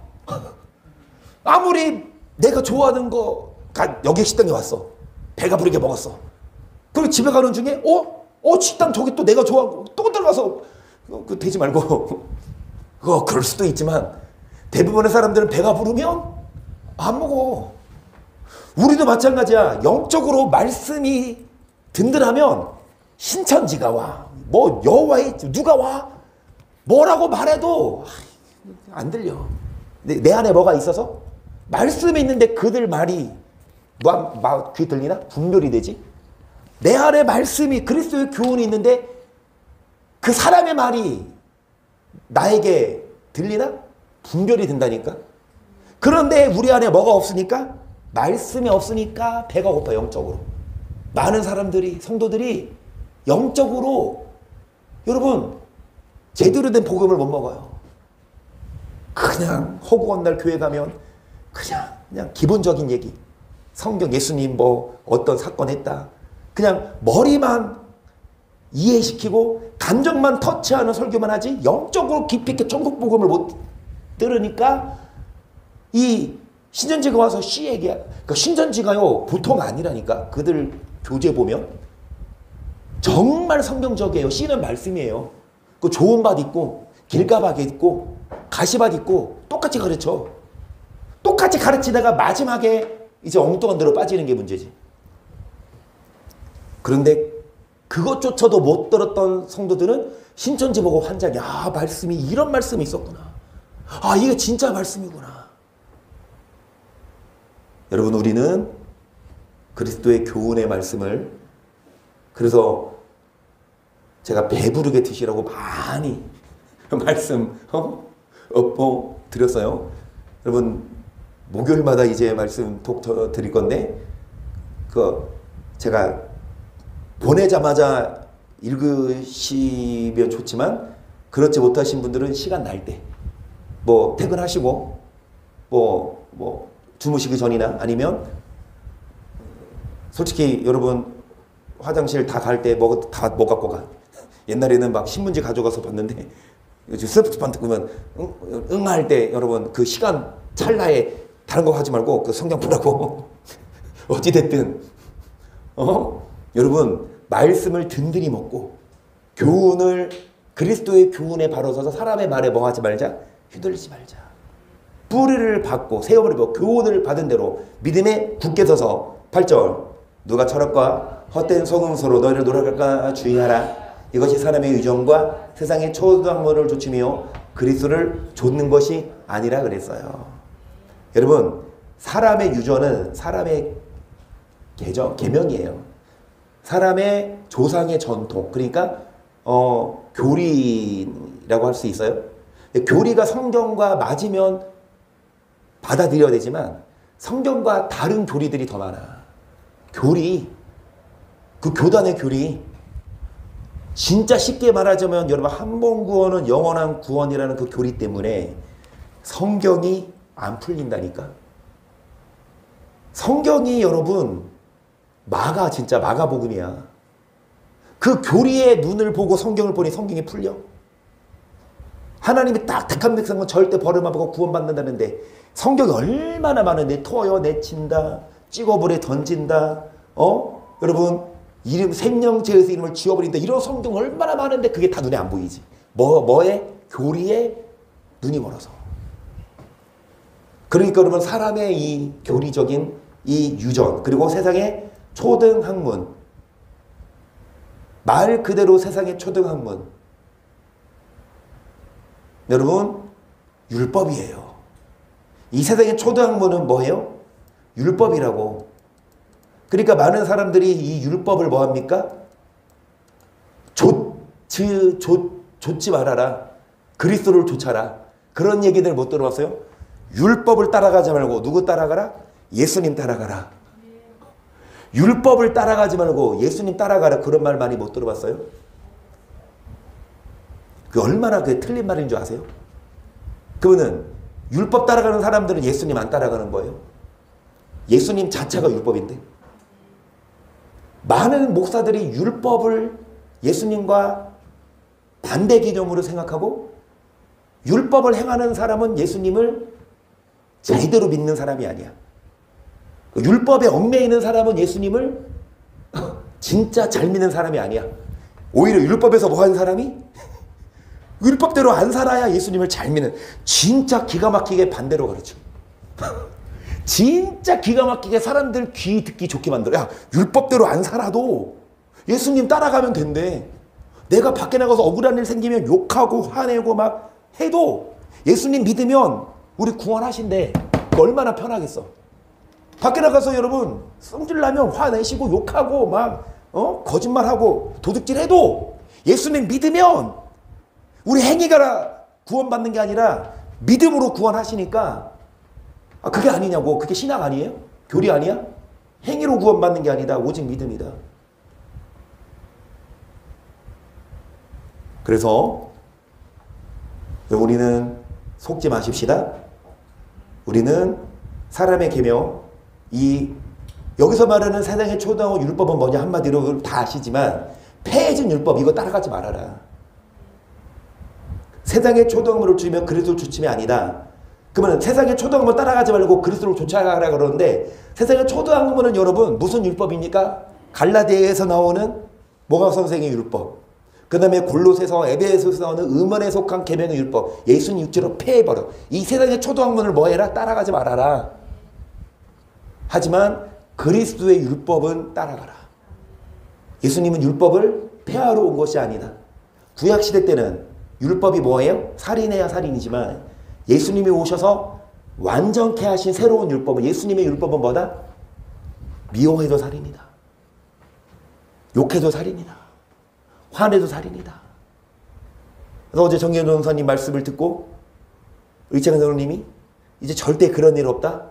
아무리 내가 좋아하는 거가 여기 식당에 왔어. 배가 부르게 먹었어. 그리고 집에 가는 중에 식당 저기 또 내가 좋아하는 거 또 들어가서 그 되지 말고 그럴 수도 있지만 대부분의 사람들은 배가 부르면 안 먹어. 우리도 마찬가지야. 영적으로 말씀이 든든하면 신천지가 와. 뭐 여호와의 누가 와? 뭐라고 말해도 안 들려. 내 안에 뭐가 있어서? 말씀이 있는데 그들 말이 귀 들리나? 분별이 되지? 내 안에 말씀이 그리스도의 교훈이 있는데 그 사람의 말이 나에게 들리나? 분별이 된다니까. 그런데 우리 안에 뭐가 없으니까? 말씀이 없으니까 배가 고파. 영적으로 많은 사람들이, 성도들이 영적으로, 여러분, 제대로 된 복음을 못 먹어요. 그냥 허구한 날 교회 가면 그냥 기본적인 얘기, 성경, 예수님 뭐 어떤 사건 했다, 그냥 머리만 이해시키고 감정만 터치하는 설교만 하지 영적으로 깊이 있게 천국 복음을 못 들으니까 이 신천지가 와서 씨 얘기야. 그러니까 신천지가요 보통 아니라니까. 그들 교재 보면 정말 성경적이에요. 씨는 말씀이에요. 그 좋은 밭 있고 길가밭 있고 가시밭 있고 똑같이 가르쳐. 똑같이 가르치다가 마지막에 이제 엉뚱한 데로 빠지는 게 문제지. 그런데 그것조차도 못 들었던 성도들은 신천지 보고 환장해. 아, 말씀이 이런 말씀이 있었구나. 아, 이게 진짜 말씀이구나. 여러분, 우리는 그리스도의 교훈의 말씀을, 그래서 제가 배부르게 드시라고 많이 말씀 드렸어요. 여러분, 목요일마다 이제 말씀 톡 드릴 건데, 제가 보내자마자 읽으시면 좋지만 그렇지 못하신 분들은 시간 날 때, 뭐 퇴근하시고 뭐 주무시기 전이나, 아니면 솔직히 여러분 화장실 다 갈 때 뭐 갖고 가. 옛날에는 막 신문지 가져가서 봤는데 요즘 스마트폰 듣고면 할 때 여러분 그 시간 찰나에 다른 거 하지 말고 그 성경 보라고. 어찌됐든 여러분 말씀을 든든히 먹고 교훈을, 그리스도의 교훈에 바로 서서 사람의 말에 뭐 하지 말자? 휘둘리지 말자. 뿌리를 받고 세워버리고 교훈을 받은 대로 믿음에 굳게 서서 8절, 누가 철학과 헛된 속음수로 너희를 놀아갈까 주의하라. 이것이 사람의 유전과 세상의 초등학문을 좇으며 그리스도를 좇는 것이 아니라 그랬어요. 여러분, 사람의 유전은 사람의 계명이에요. 사람의 조상의 전통, 그러니까 교리라고 할 수 있어요. 교리가 성경과 맞으면 받아들여야 되지만 성경과 다른 교리들이 더 많아. 교리, 그 교단의 교리, 진짜 쉽게 말하자면 여러분 한 번 구원은 영원한 구원이라는 그 교리 때문에 성경이 안 풀린다니까. 성경이 여러분 진짜 마가복음이야. 그 교리의 눈을 보고 성경을 보니 성경이 풀려. 하나님이 딱 택한 백성은 절대 벌을 안 받고 구원받는다는데 성경이 얼마나 많은데, 토여 내친다, 찍어불에 던진다, 여러분 생명체에서 이름을 지워버린다, 이런 성경 얼마나 많은데 그게 다 눈에 안 보이지. 뭐에? 교리에 눈이 멀어서. 그러니까 여러분 사람의 이 교리적인 이 유전, 그리고 세상의 초등학문, 말 그대로 세상의 초등학문, 여러분 율법이에요. 이 세상의 초등학문은 뭐예요? 율법이라고. 그러니까 많은 사람들이 이 율법을 뭐합니까? 좇지 말아라, 그리스도를 좇아라, 그런 얘기들 못 들어봤어요? 율법을 따라가지 말고 누구 따라가라? 예수님 따라가라. 율법을 따라가지 말고 예수님 따라가라. 그런 말 많이 못 들어봤어요? 그 얼마나 그게 틀린 말인 줄 아세요? 그러면 율법 따라가는 사람들은 예수님 안 따라가는 거예요. 예수님 자체가 율법인데. 많은 목사들이 율법을 예수님과 반대 개념으로 생각하고 율법을 행하는 사람은 예수님을 제대로 믿는 사람이 아니야. 율법에 얽매이는 있는 사람은 예수님을 진짜 잘 믿는 사람이 아니야. 오히려 율법에서 뭐 하는 사람이? 율법대로 안 살아야 예수님을 잘 믿는, 진짜 기가 막히게 반대로 가르쳐. 진짜 기가 막히게 사람들 귀 듣기 좋게 만들어. 야, 율법대로 안 살아도 예수님 따라가면 된대. 내가 밖에 나가서 억울한 일 생기면 욕하고 화내고 막 해도 예수님 믿으면 우리 구원하신대. 얼마나 편하겠어. 밖에 나가서 여러분 성질나면 화내시고 욕하고 막 거짓말하고 도둑질해도 예수님 믿으면 우리 행위가 구원받는 게 아니라 믿음으로 구원하시니까. 그게 아니냐고. 그게 신앙 아니에요? 교리 아니야? 행위로 구원받는 게 아니다. 오직 믿음이다. 그래서 우리는 속지 마십시다. 우리는 사람의 계명, 여기서 말하는 세상의 초등하고 율법은 뭐냐 한마디로 다 아시지만 폐해진 율법 이거 따라가지 말아라. 세상의 초등함을 주면 그리스도를 주침이 아니다. 그러면 세상의 초등함을 따라가지 말고 그리스도를 쫓아가라 그러는데 세상의 초등함은 여러분 무슨 율법입니까? 갈라디아에서 나오는 모강 선생의 율법. 그 다음에 골로새서 에베소에서 나오는 음원에 속한 계명의 율법. 예수님 육체로 폐해버려. 이 세상의 초등학문을 뭐 해라? 따라가지 말아라. 하지만 그리스도의 율법은 따라가라. 예수님은 율법을 폐하러 온 것이 아니다. 구약시대 때는 율법이 뭐예요? 살인해야 살인이지만 예수님이 오셔서 완전케 하신 새로운 율법은, 예수님의 율법은 뭐다? 미워해도 살인이다. 욕해도 살인이다. 화내도 살인이다. 그래서 어제 정기현 전사님 말씀을 듣고 의창 선생님이 이제 절대 그런 일 없다.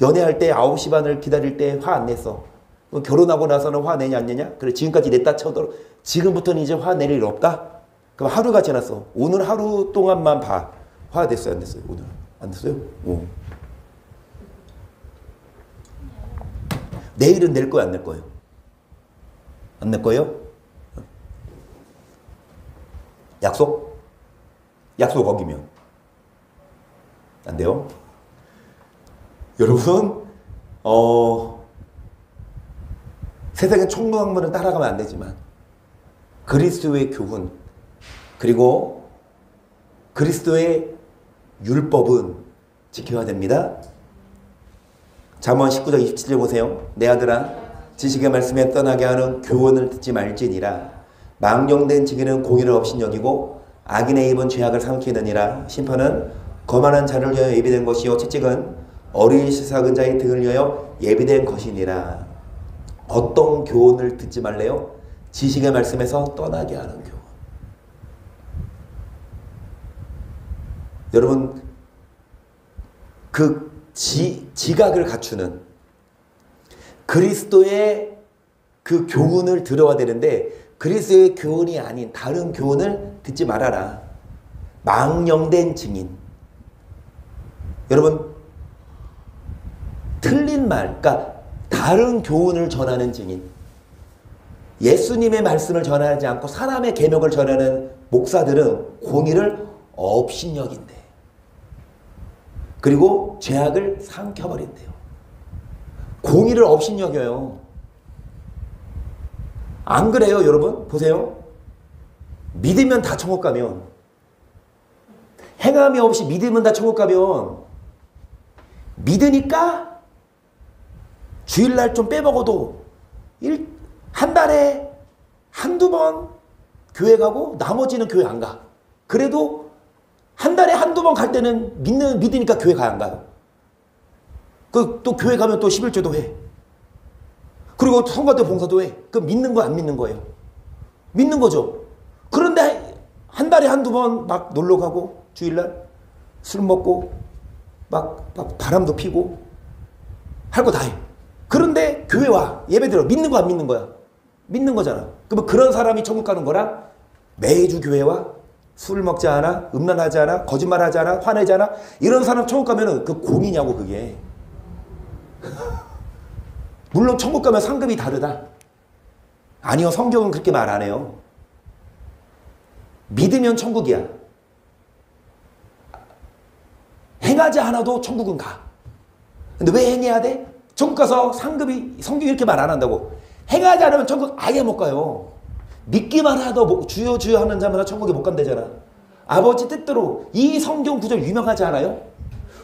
연애할 때 9시 반을 기다릴 때 화 안 냈어. 그럼 결혼하고 나서는 화 내냐 안 내냐? 그래 지금까지 냈다 쳐도 지금부터는 이제 화 낼 일 없다. 그럼 하루가 지났어. 오늘 하루 동안만 봐. 화 냈어요 안 냈어요? 오늘 안 냈어요? 내일은 낼 거예요 안 낼 거예요? 안 낼 거예요? 약속? 약속 어기면 안 돼요? 여러분 세상의 총무학문은 따라가면 안 되지만 그리스도의 교훈 그리고 그리스도의 율법은 지켜야 됩니다. 잠언 19장 27절 보세요. 내 아들아 지식의 말씀에 떠나게 하는 교훈을 듣지 말지니라. 망령된 지기는 공의를 없인 여기고 악인의 입은 죄악을 삼키느니라. 심판은 거만한 자를 위하여 예비된 것이요 채찍은 어린 시삭은 자의 등을 위하여 예비된 것이니라. 어떤 교훈을 듣지 말래요? 지식의 말씀에서 떠나게 하는 교훈. 여러분 그 지각을 갖추는 그리스도의 그 교훈을 들어야 되는데 그리스도의 교훈이 아닌 다른 교훈을 듣지 말아라. 망령된 증인. 여러분 틀린 말, 그러니까 다른 교훈을 전하는 증인. 예수님의 말씀을 전하지 않고 사람의 계명을 전하는 목사들은 공의를 업신여긴대. 그리고 죄악을 삼켜버린대요. 공의를 업신여겨요. 안 그래요 여러분? 보세요. 믿으면 다 천국 가면, 행함이 없이 믿으면 다 천국 가면, 믿으니까 주일날 좀 빼먹어도 한 달에 한두 번 교회 가고 나머지는 교회 안 가. 그래도 한 달에 한두 번 갈 때는 믿으니까 교회 가 안 가요. 또 교회 가면 또 11조도 해. 그리고 성가 때 봉사도 해. 그 믿는 거 안 믿는 거예요? 믿는 거죠. 그런데 한 달에 한두 번 막 놀러 가고 주일날 술 먹고 막 바람도 피고 할 거 다 해. 그런데 교회 와. 예배 드려. 믿는 거 안 믿는 거야? 믿는 거잖아. 그러면 그런 사람이 천국 가는 거랑 매주 교회 와? 술 먹지 않아? 음란하지 않아? 거짓말하지 않아? 화내지 않아? 이런 사람 천국 가면은 그 공이냐고 그게. 물론 천국 가면 상급이 다르다. 아니요. 성경은 그렇게 말 안 해요. 믿으면 천국이야. 행하지 않아도 천국은 가. 근데 왜 행해야 돼? 천국 가서 상급이, 성경이 이렇게 말 안 한다고. 행하지 않으면 천국 아예 못 가요. 믿기만 하도 주여 주여 하는 자마다 천국에 못 간다잖아. 아버지 뜻대로. 이 성경 구절 유명하지 않아요?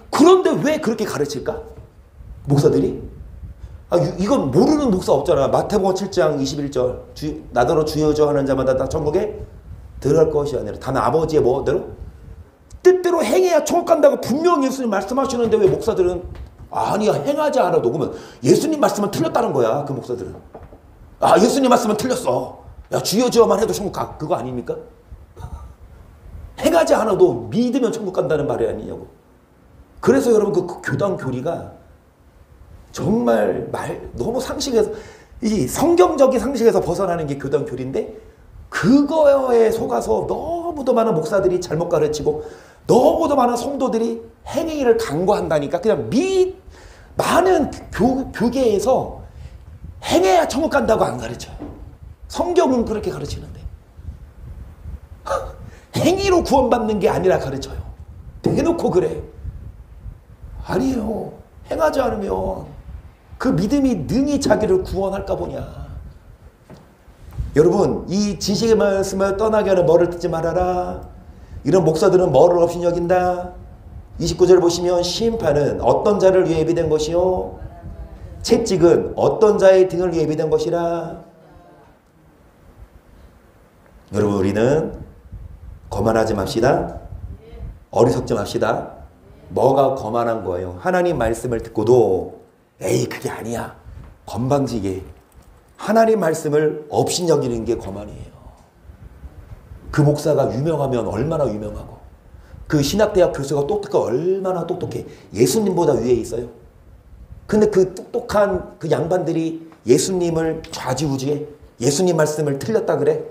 그런데 왜 그렇게 가르칠까? 목사들이? 이건 모르는 목사 없잖아. 마태복음 7장 21절 나더러 주여 주여 하는 자마다 다 천국에 들어갈 것이 아니라 다만 아버지의 뭐대로? 뜻대로 행해야 천국 간다고 분명히 예수님 말씀하시는데 왜 목사들은 아니야 행하지 않아도 그러면 예수님 말씀은 틀렸다는 거야. 그 목사들은. 예수님 말씀은 틀렸어. 야 주여 주여만 해도 천국 가. 그거 아닙니까? 행하지 않아도 믿으면 천국 간다는 말이 아니냐고. 그래서 여러분 그 교단 교리가 정말 너무 상식에서 이 성경적인 상식에서 벗어나는 게 교단 교리인데 그거에 속아서 너무도 많은 목사들이 잘못 가르치고 너무도 많은 성도들이 행위를 강구한다니까. 그냥 많은 교계에서 행해야 천국 간다고 안 가르쳐요. 성경은 그렇게 가르치는데 행위로 구원받는 게 아니라 가르쳐요. 대놓고 그래. 아니에요. 행하지 않으면 그 믿음이 능히 자기를 구원할까 보냐. 여러분 이 지식의 말씀을 떠나게 하는 뭐를 듣지 말아라. 이런 목사들은 뭐를 없이 여긴다. 29절 보시면 심판은 어떤 자를 위해 예비된 것이요 채찍은 어떤 자의 등을 위해 예비된 것이라. 여러분 우리는 거만하지 맙시다. 어리석지 맙시다. 뭐가 거만한 거예요? 하나님 말씀을 듣고도 에이 그게 아니야. 건방지게 하나님 말씀을 업신여기는 게 거만이에요. 그 목사가 유명하면 얼마나 유명하고 그 신학대학 교수가 똑똑해 얼마나 똑똑해. 예수님보다 위에 있어요. 근데 그 똑똑한 그 양반들이 예수님을 좌지우지해. 예수님 말씀을 틀렸다 그래.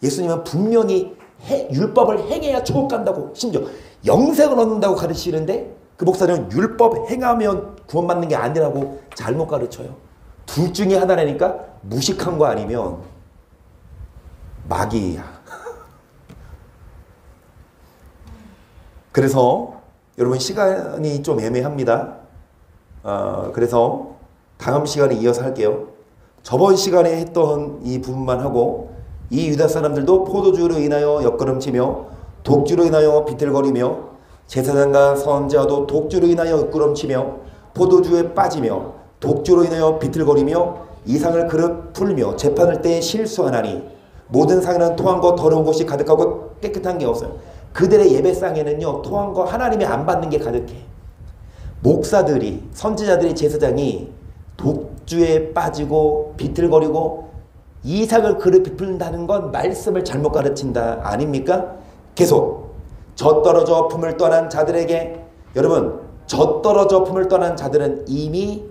예수님은 분명히 율법을 행해야 천국 간다고 심지어 영생을 얻는다고 가르치는데 그 목사는 율법 행하면 구원받는 게 아니라고 잘못 가르쳐요. 둘 중에 하나라니까. 무식한 거 아니면 마귀야. 그래서 여러분 시간이 좀 애매합니다. 그래서 다음 시간에 이어서 할게요. 저번 시간에 했던 이 부분만 하고 이 유다 사람들도 포도주로 인하여 옆걸음치며 독주로 인하여 비틀거리며 제사장과 선지자도 독주로 인하여 옆걸음치며 포도주에 빠지며 독주로 인하여 비틀거리며 이상을 그릇 풀며 재판할 때 실수하나니 모든 상에는 토한 것 더러운 것이 가득하고 깨끗한 게 없어요. 그들의 예배상에는요 토한 거 하나님이 안 받는 게 가득해. 목사들이 선지자들이 제사장이 독주에 빠지고 비틀거리고 이삭을 그릇 비틀다는 건 말씀을 잘못 가르친다 아닙니까? 계속 젖떨어져 품을 떠난 자들에게. 여러분 젖떨어져 품을 떠난 자들은 이미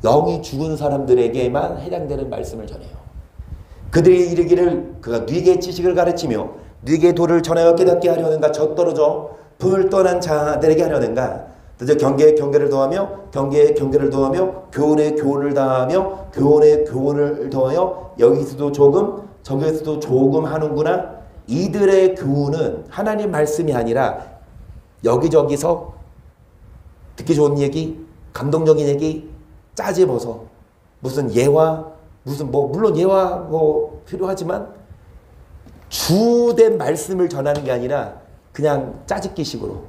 영이 죽은 사람들에게만 해당되는 말씀을 전해요. 그들이 이르기를 그가 뉘게 지식을 가르치며 뉘게 도를 전하여 깨닫게 하려는가. 젖떨어져 품을 떠난 자들에게 하려는가. 그래서 경계에 경계를 더하며 경계에 경계를 더하며 교훈에 교훈을 더하며 교훈에 교훈을 더하여 여기서도 조금 저기서도 조금 하는구나. 이들의 교훈은 하나님 말씀이 아니라 여기저기서 듣기 좋은 얘기, 감동적인 얘기 짜집어서 무슨 예화, 무슨 물론 예화 필요하지만 주된 말씀을 전하는 게 아니라 그냥 짜집기식으로.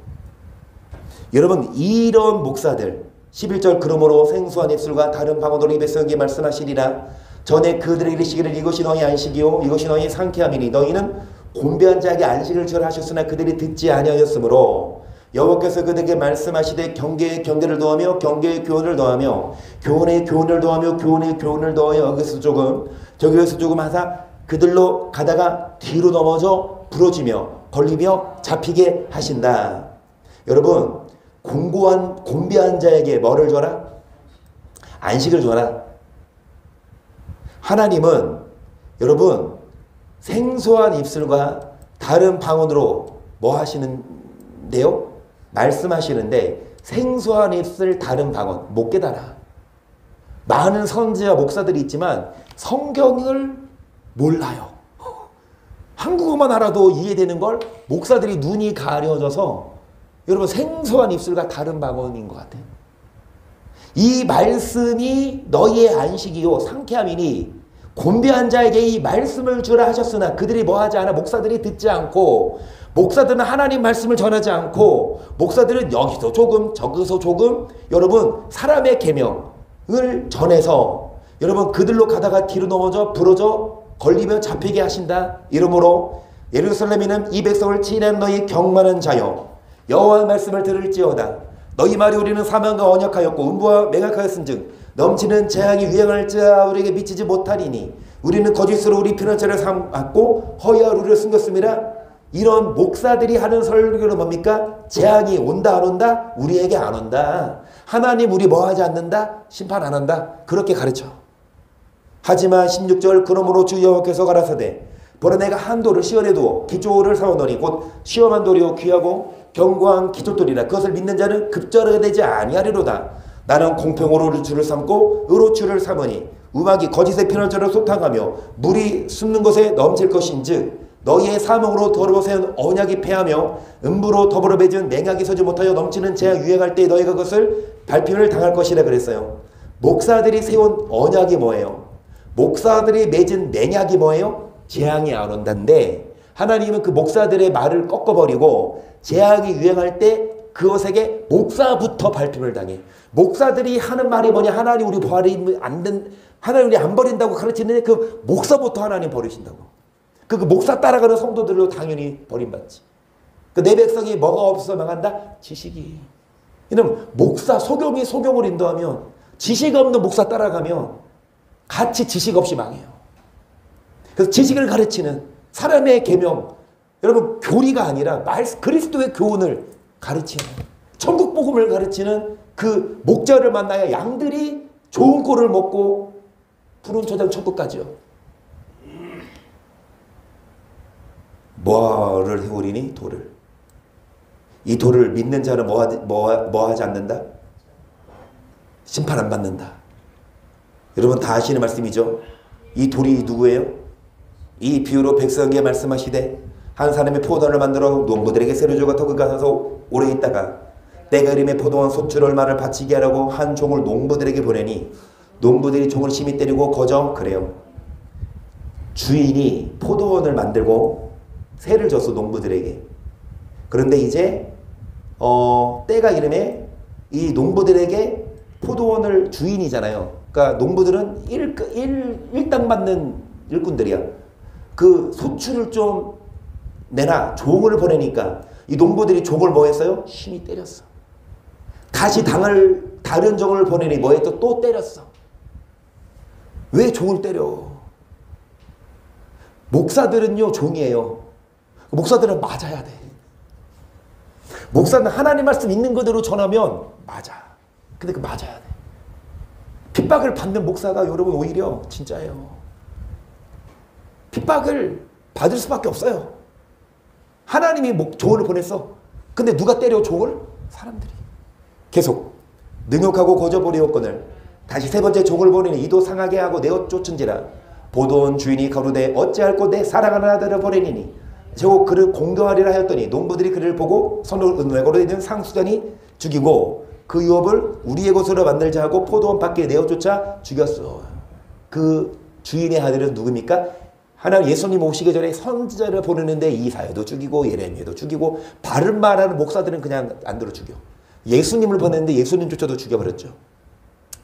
여러분 이런 목사들 11절 그러므로 생수한 입술과 다른 방언으로 입에 쓰게 말씀하시리라. 전에 그들에게 이르시기를 이것이 너희 안식이요 이것이 너희 상쾌함이니 너희는 곤배한 자에게 안식을 주라 하셨으나 그들이 듣지 아니하였으므로 여호와께서 그들에게 말씀하시되 경계에 경계를 더하며 경계에 교훈을 더하며 교훈에 교훈을 더하며 교훈에 교훈을 더하여 여기서 조금 저기서 조금 하사 그들로 가다가 뒤로 넘어져 부러지며 걸리며 잡히게 하신다. 여러분, 곤비한 자에게 뭐를 줘라? 안식을 줘라. 하나님은 여러분 생소한 입술과 다른 방언으로 뭐 하시는데요? 말씀하시는데 생소한 입술 다른 방언 못 깨달아. 많은 선지자 목사들이 있지만 성경을 몰라요. 한국어만 알아도 이해되는 걸 목사들이 눈이 가려져서 여러분 생소한 입술과 다른 방언인 것 같아요. 이 말씀이 너희의 안식이요 상쾌함이니 곤비한 자에게 이 말씀을 주라 하셨으나 그들이 뭐하지 않아? 목사들이 듣지 않고, 목사들은 하나님 말씀을 전하지 않고, 목사들은 여기서 조금 저기서 조금 여러분 사람의 계명을 전해서 여러분 그들로 가다가 뒤로 넘어져 부러져 걸리며 잡히게 하신다. 이러므로 예루살렘이는 이 백성을 친한 너희 경만한 자여 여호와의 말씀을 들을지어다. 너희 말이 우리는 사명과 언약하였고 음부와 맹약하였은즉 넘치는 재앙이 유행할지라 우리에게 미치지 못하리니 우리는 거짓으로 우리 피난처를 삼았고 허위하로 우리를 숨겼습니다. 이런 목사들이 하는 설교는 뭡니까? 재앙이 온다 안 온다? 우리에게 안 온다. 하나님 우리 뭐하지 않는다? 심판 안 한다. 그렇게 가르쳐. 하지만 16절 그러므로 주 여호와께서 가라사대 보라 내가 한 돌을 시원에 두어 기초를 사오노니 곧 시험한 돌이요 귀하고 견고한 기초돌이라 그것을 믿는 자는 급절하게 되지 아니하리로다. 나는 공평으로 주를 삼고 의로 주를 삼으니 음악이 거짓의 피난처를 소탕하며 물이 숨는 곳에 넘칠 것인즉 너희의 사명으로 더러워 세운 언약이 패하며 음부로 더불어 맺은 맹약이 서지 못하여 넘치는 재앙 유행할 때 너희가 그것을 발표를 당할 것이라 그랬어요. 목사들이 세운 언약이 뭐예요? 목사들이 맺은 맹약이 뭐예요? 재앙이 안 온다는데 하나님은 그 목사들의 말을 꺾어버리고 재앙이 유행할 때 그것에게 목사부터 발표를 당해. 목사들이 하는 말이 뭐냐? 하나님 우리 버리면 안 된, 하나님 우리 안 버린다고 가르치는데 그 목사부터 하나님 버리신다고. 그 목사 따라가는 성도들로 당연히 버림받지. 그 내 백성이 뭐가 없어 망한다? 지식이. 이놈 목사 소경이 소경을 인도하면 지식 없는 목사 따라가면 같이 지식 없이 망해요. 그래서 지식을 가르치는 사람의 계명, 여러분 교리가 아니라 그리스도의 교훈을 가르치는 천국 복음을 가르치는 그 목자를 만나야 양들이 좋은 꼴을 먹고 푸른 초장 천국 가죠. 뭐를 해오리니? 돌을. 이 돌을 믿는 자는 뭐 하지 않는다? 심판 안 받는다. 여러분 다 아시는 말씀이죠. 이 돌이 누구예요? 이 비유로 백성에게 말씀하시되 한 사람이 포도원을 만들어 농부들에게 새로 주고 턱을 가서 오래 있다가 때가 이름에 포도원 소출 얼마를 바치게 하라고 한 종을 농부들에게 보내니 농부들이 종을 심히 때리고 거저 그래요. 주인이 포도원을 만들고 새를 줬어 농부들에게. 그런데 이제 때가 이름에 이 농부들에게 포도원을 주인이잖아요. 그러니까 농부들은 일당 받는 일꾼들이야. 그 소출을 좀 내나 종을 보내니까 이 농부들이 종을 뭐 했어요? 심히 때렸어. 다시 다른 종을 보내니 뭐 했어? 또 때렸어. 왜 종을 때려? 목사들은요 종이에요. 목사들은 맞아야 돼. 목사는 하나님 말씀 있는 그대로 전하면 맞아. 근데 그 맞아야 돼. 핍박을 받는 목사가 여러분 오히려 진짜예요. 핍박을 받을 수밖에 없어요. 하나님이 종을 보냈어. 근데 누가 때려 종을? 사람들이. 계속 능욕하고 거저버리었거늘 다시 세 번째 종을 보내니 이도 상하게 하고 내어 쫓은지라 보도원 주인이 가로되 어찌할꼬 내 사랑하는 아들을 보내니니 저 그를 공경하리라 하였더니 농부들이 그를 보고 손을 은외고로 있는 상수단이 죽이고 그 유업을 우리의 것으로 만들자 하고 포도원 밖에 내어 쫓아 죽였어. 그 주인의 아들은 누굽니까? 하나님 예수님 오시기 전에 선지자를 보내는데 이사야도 죽이고 예레미야도 죽이고 바른 말하는 목사들은 그냥 안 들어 죽여. 예수님을 보냈는데 예수님조차도 죽여버렸죠.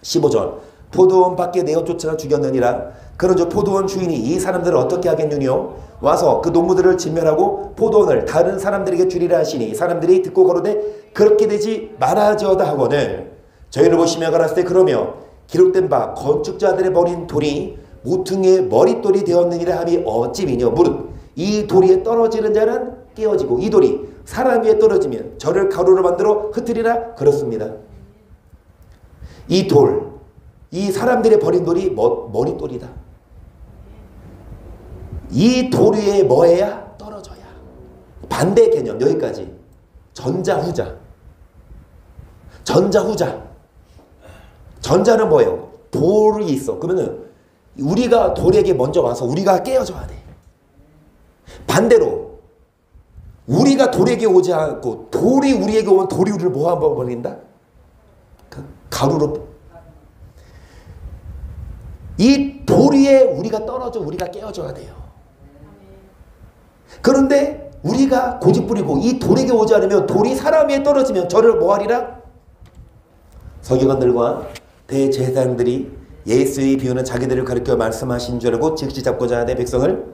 15절 포도원 밖에 내어 쫓아 죽였느니라. 그런즉 포도원 주인이 이 사람들을 어떻게 하겠느뇨? 와서 그 농부들을 진멸하고 포도원을 다른 사람들에게 주리라 하시니 사람들이 듣고 거로되 그렇게 되지 말아지어다 하거늘 저희를 보시며 가라사대 그러며 기록된 바 건축자들의 버린 돌이 모퉁이의 머릿돌이 되었느니라 함이 어찌 미뇨 무릇 이 돌이 떨어지는 자는 깨어지고 이 돌이 사람 위에 떨어지면 저를 가루로 만들어 흩으리라 그렇습니다. 이 돌, 이 사람들의 버린 돌이 머릿돌이다. 이 돌 위에 뭐 해야? 떨어져야. 반대 개념 여기까지. 전자후자. 전자후자. 전자는 뭐예요? 돌이 있어. 그러면은 우리가 돌에게 먼저 와서 우리가 깨어져야 돼. 반대로 우리가 돌에게 오지 않고 돌이 우리에게 오면 돌이 우리를 뭐 한번 버린다? 가루로. 이 돌 위에 우리가 떨어져 우리가 깨어져야 돼요. 그런데 우리가 고집부리고 이 돌에게 오지 않으면 돌이 사람 위에 떨어지면 저를 뭐하리라? 서기관들과 대제사장들이 예수의 비유는 자기들을 가리켜 말씀하신 줄 알고 즉시 잡고자 하되 백성을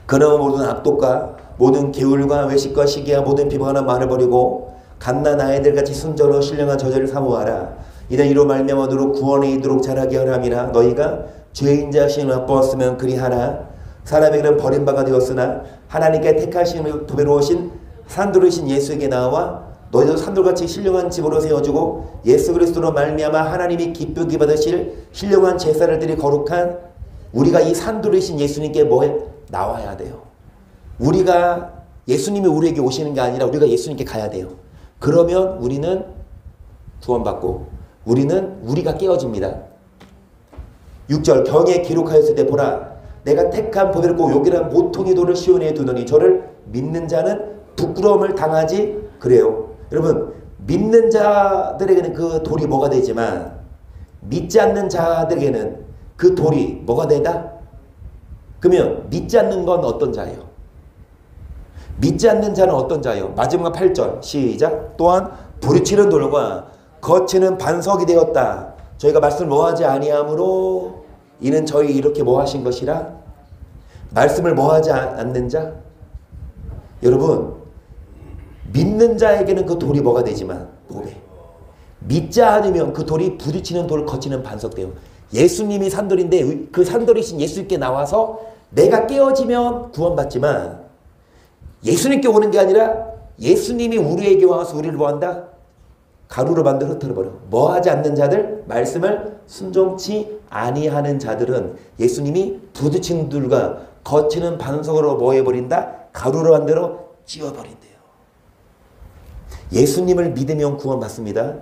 그러나 모든 악독과 모든 게을과 외식과 시기와 모든 비방하는 말을 버리고 갓난 아이들같이 순전하고 신령한 저절을 사모하라. 이는 이로 말미암아 너로 구원에 이르도록 자라게 하려 함이라. 너희가 죄인 자신을 맛보았으면 그리하라. 사람에게는 버림바가 되었으나 하나님께 택하심을 도배로우신 산돌이신 예수에게 나와 너희도 산돌같이 신령한 집으로 세워주고 예수 그리스도로 말미암아 하나님이 기쁘게 받으실 신령한 제사를 드리 거룩한 우리가 이 산돌이신 예수님께 뭐해? 나와야 돼요. 우리가 예수님이 우리에게 오시는 게 아니라 우리가 예수님께 가야 돼요. 그러면 우리는 구원받고 우리가 깨어집니다. 6절 경에 기록하였을 때 보라 내가 택한 보배롭고 요긴한 모퉁이 돌을 시온에 두더니 저를 믿는 자는 부끄러움을 당하지 그래요. 여러분 믿는 자들에게는 그 돌이 뭐가 되지만 믿지 않는 자들에게는 그 돌이 뭐가 되다? 그러면 믿지 않는 건 어떤 자예요? 믿지 않는 자는 어떤 자예요? 마지막 8절 시작. 또한 부딪히는 돌과 거치는 반석이 되었다. 저희가 말씀을 뭐하지 아니하므로 이는 저희 이렇게 뭐하신 것이라? 말씀을 뭐하지 않는 자? 여러분 믿는 자에게는 그 돌이 뭐가 되지만 보배. 믿지 않으면 그 돌이 부딪히는 돌 거치는 반석 돼요. 예수님이 산돌인데 그 산돌이신 예수님께 나와서 내가 깨어지면 구원받지만 예수님께 오는 게 아니라 예수님이 우리에게 와서 우리를 뭐한다? 가루로 만들어 흩어버려. 뭐하지 않는 자들, 말씀을 순종치 아니하는 자들은 예수님이 부딪히는 돌과 거치는 반석으로 뭐 해버린다? 가루로 만들어 찌워버린대요. 예수님을 믿으면 구원받습니다.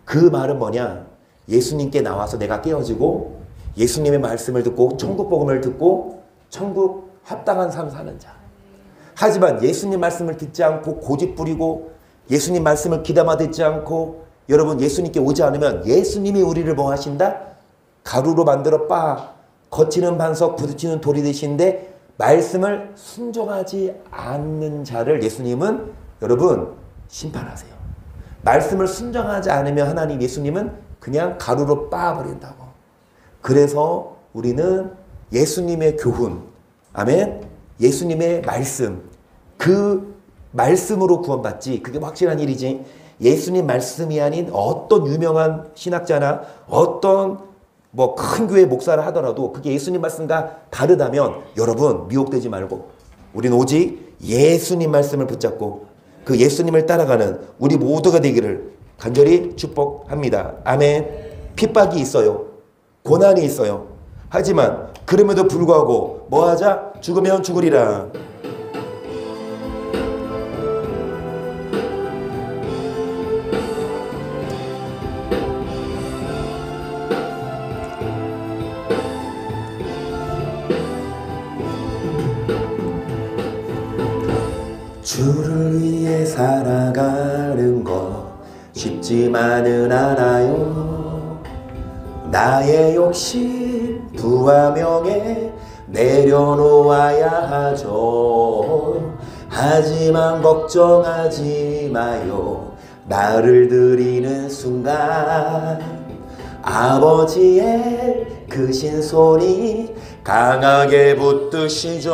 그 말은 뭐냐? 예수님께 나와서 내가 깨어지고 예수님의 말씀을 듣고 천국 복음을 듣고 천국 합당한 삶 사는 자. 하지만 예수님 말씀을 듣지 않고 고집 부리고 예수님 말씀을 귀담아 듣지 않고 여러분 예수님께 오지 않으면 예수님이 우리를 뭐 하신다? 가루로 만들어 거치는 반석 부딪히는 돌이 되신데 말씀을 순종하지 않는 자를 예수님은 여러분 심판하세요. 말씀을 순종하지 않으면 하나님 예수님은 그냥 가루로 빻아버린다고. 그래서 우리는 예수님의 교훈, 아멘, 예수님의 말씀, 그 말씀으로 구원받지. 그게 확실한 일이지. 예수님 말씀이 아닌 어떤 유명한 신학자나 어떤 뭐 큰 교회 목사를 하더라도 그게 예수님 말씀과 다르다면 여러분 미혹되지 말고 우리는 오직 예수님 말씀을 붙잡고 그 예수님을 따라가는 우리 모두가 되기를 간절히 축복합니다. 아멘. 핍박이 있어요. 고난이 있어요. 하지만 그럼에도 불구하고 뭐하자? 죽으면 죽으리라. 주를 위해 살아가는 것 쉽지만은 않아요. 나의 욕심 부와 명예 내려놓아야 하죠. 하지만 걱정하지 마요. 나를 드리는 순간 아버지의 크신 손이 강하게 붙드시죠.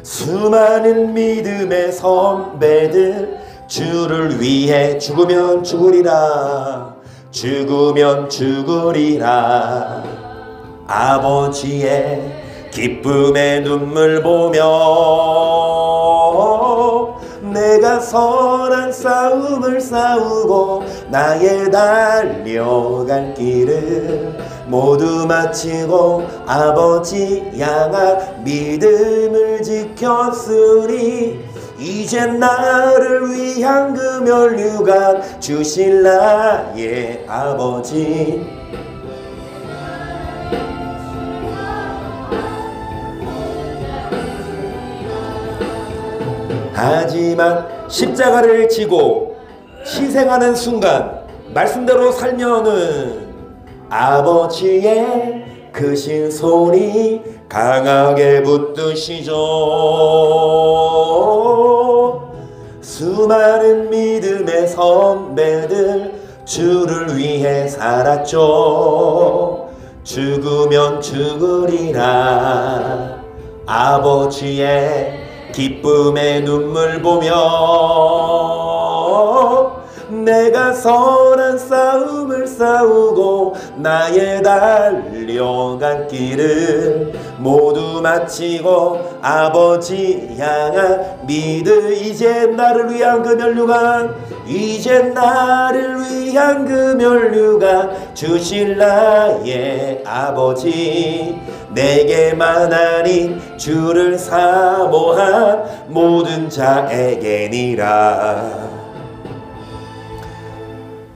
수많은 믿음의 선배들 주를 위해 죽으면 죽으리라. 죽으면 죽으리라. 아버지의 기쁨의 눈물 보며 내가 선한 싸움을 싸우고 나의 달려갈 길을 모두 마치고 아버지 향한 믿음을 지켰으니 이젠 나를 위한 그 면류관 주실 나의 아버지. 하지만 십자가를 지고 희생하는 순간 말씀대로 살면은 아버지의 크신 손이 강하게 붙드시죠. 수많은 믿음의 선배들 주를 위해 살았죠. 죽으면 죽으리라 아버지의 기쁨의 눈물 보며 내가 선한 싸움을 싸우고 나의 달려갈 길을 모두 마치고 아버지 향한 믿음 이제 나를 위한 그 면류관 이제 나를 위한 그 면류관 주실 나의 아버지 내게만 아닌 주를 사모한 모든 자에게니라.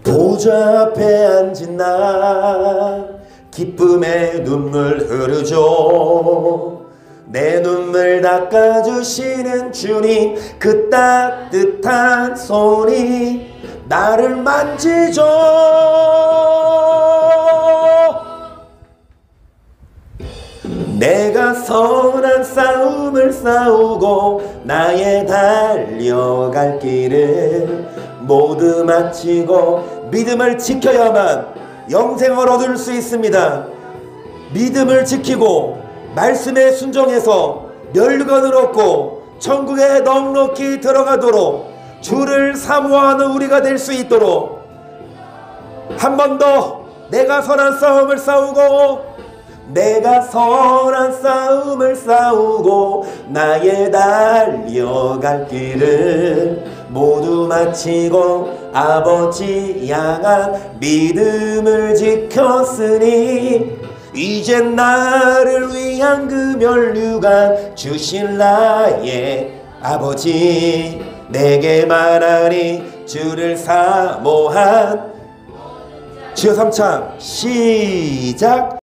보좌 앞에 앉은 나 기쁨의 눈물 흐르죠. 내 눈물 닦아주시는 주님 그 따뜻한 손이 나를 만지죠. 내가 선한 싸움을 싸우고 나의 달려갈 길을 모두 마치고 믿음을 지켜야만 영생을 얻을 수 있습니다. 믿음을 지키고 말씀에 순종해서 멸류관을 얻고 천국에 넉넉히 들어가도록 주를 사모하는 우리가 될 수 있도록 한 번 더 내가 선한 싸움을 싸우고 내가 선한 싸움을 싸우고 나의 달려갈 길을 모두 마치고 아버지 향한 믿음을 지켰으니 이젠 나를 위한 그 면류관 주실 나의 아버지 내게만 하니 주를 사모한 주여 삼창 시작.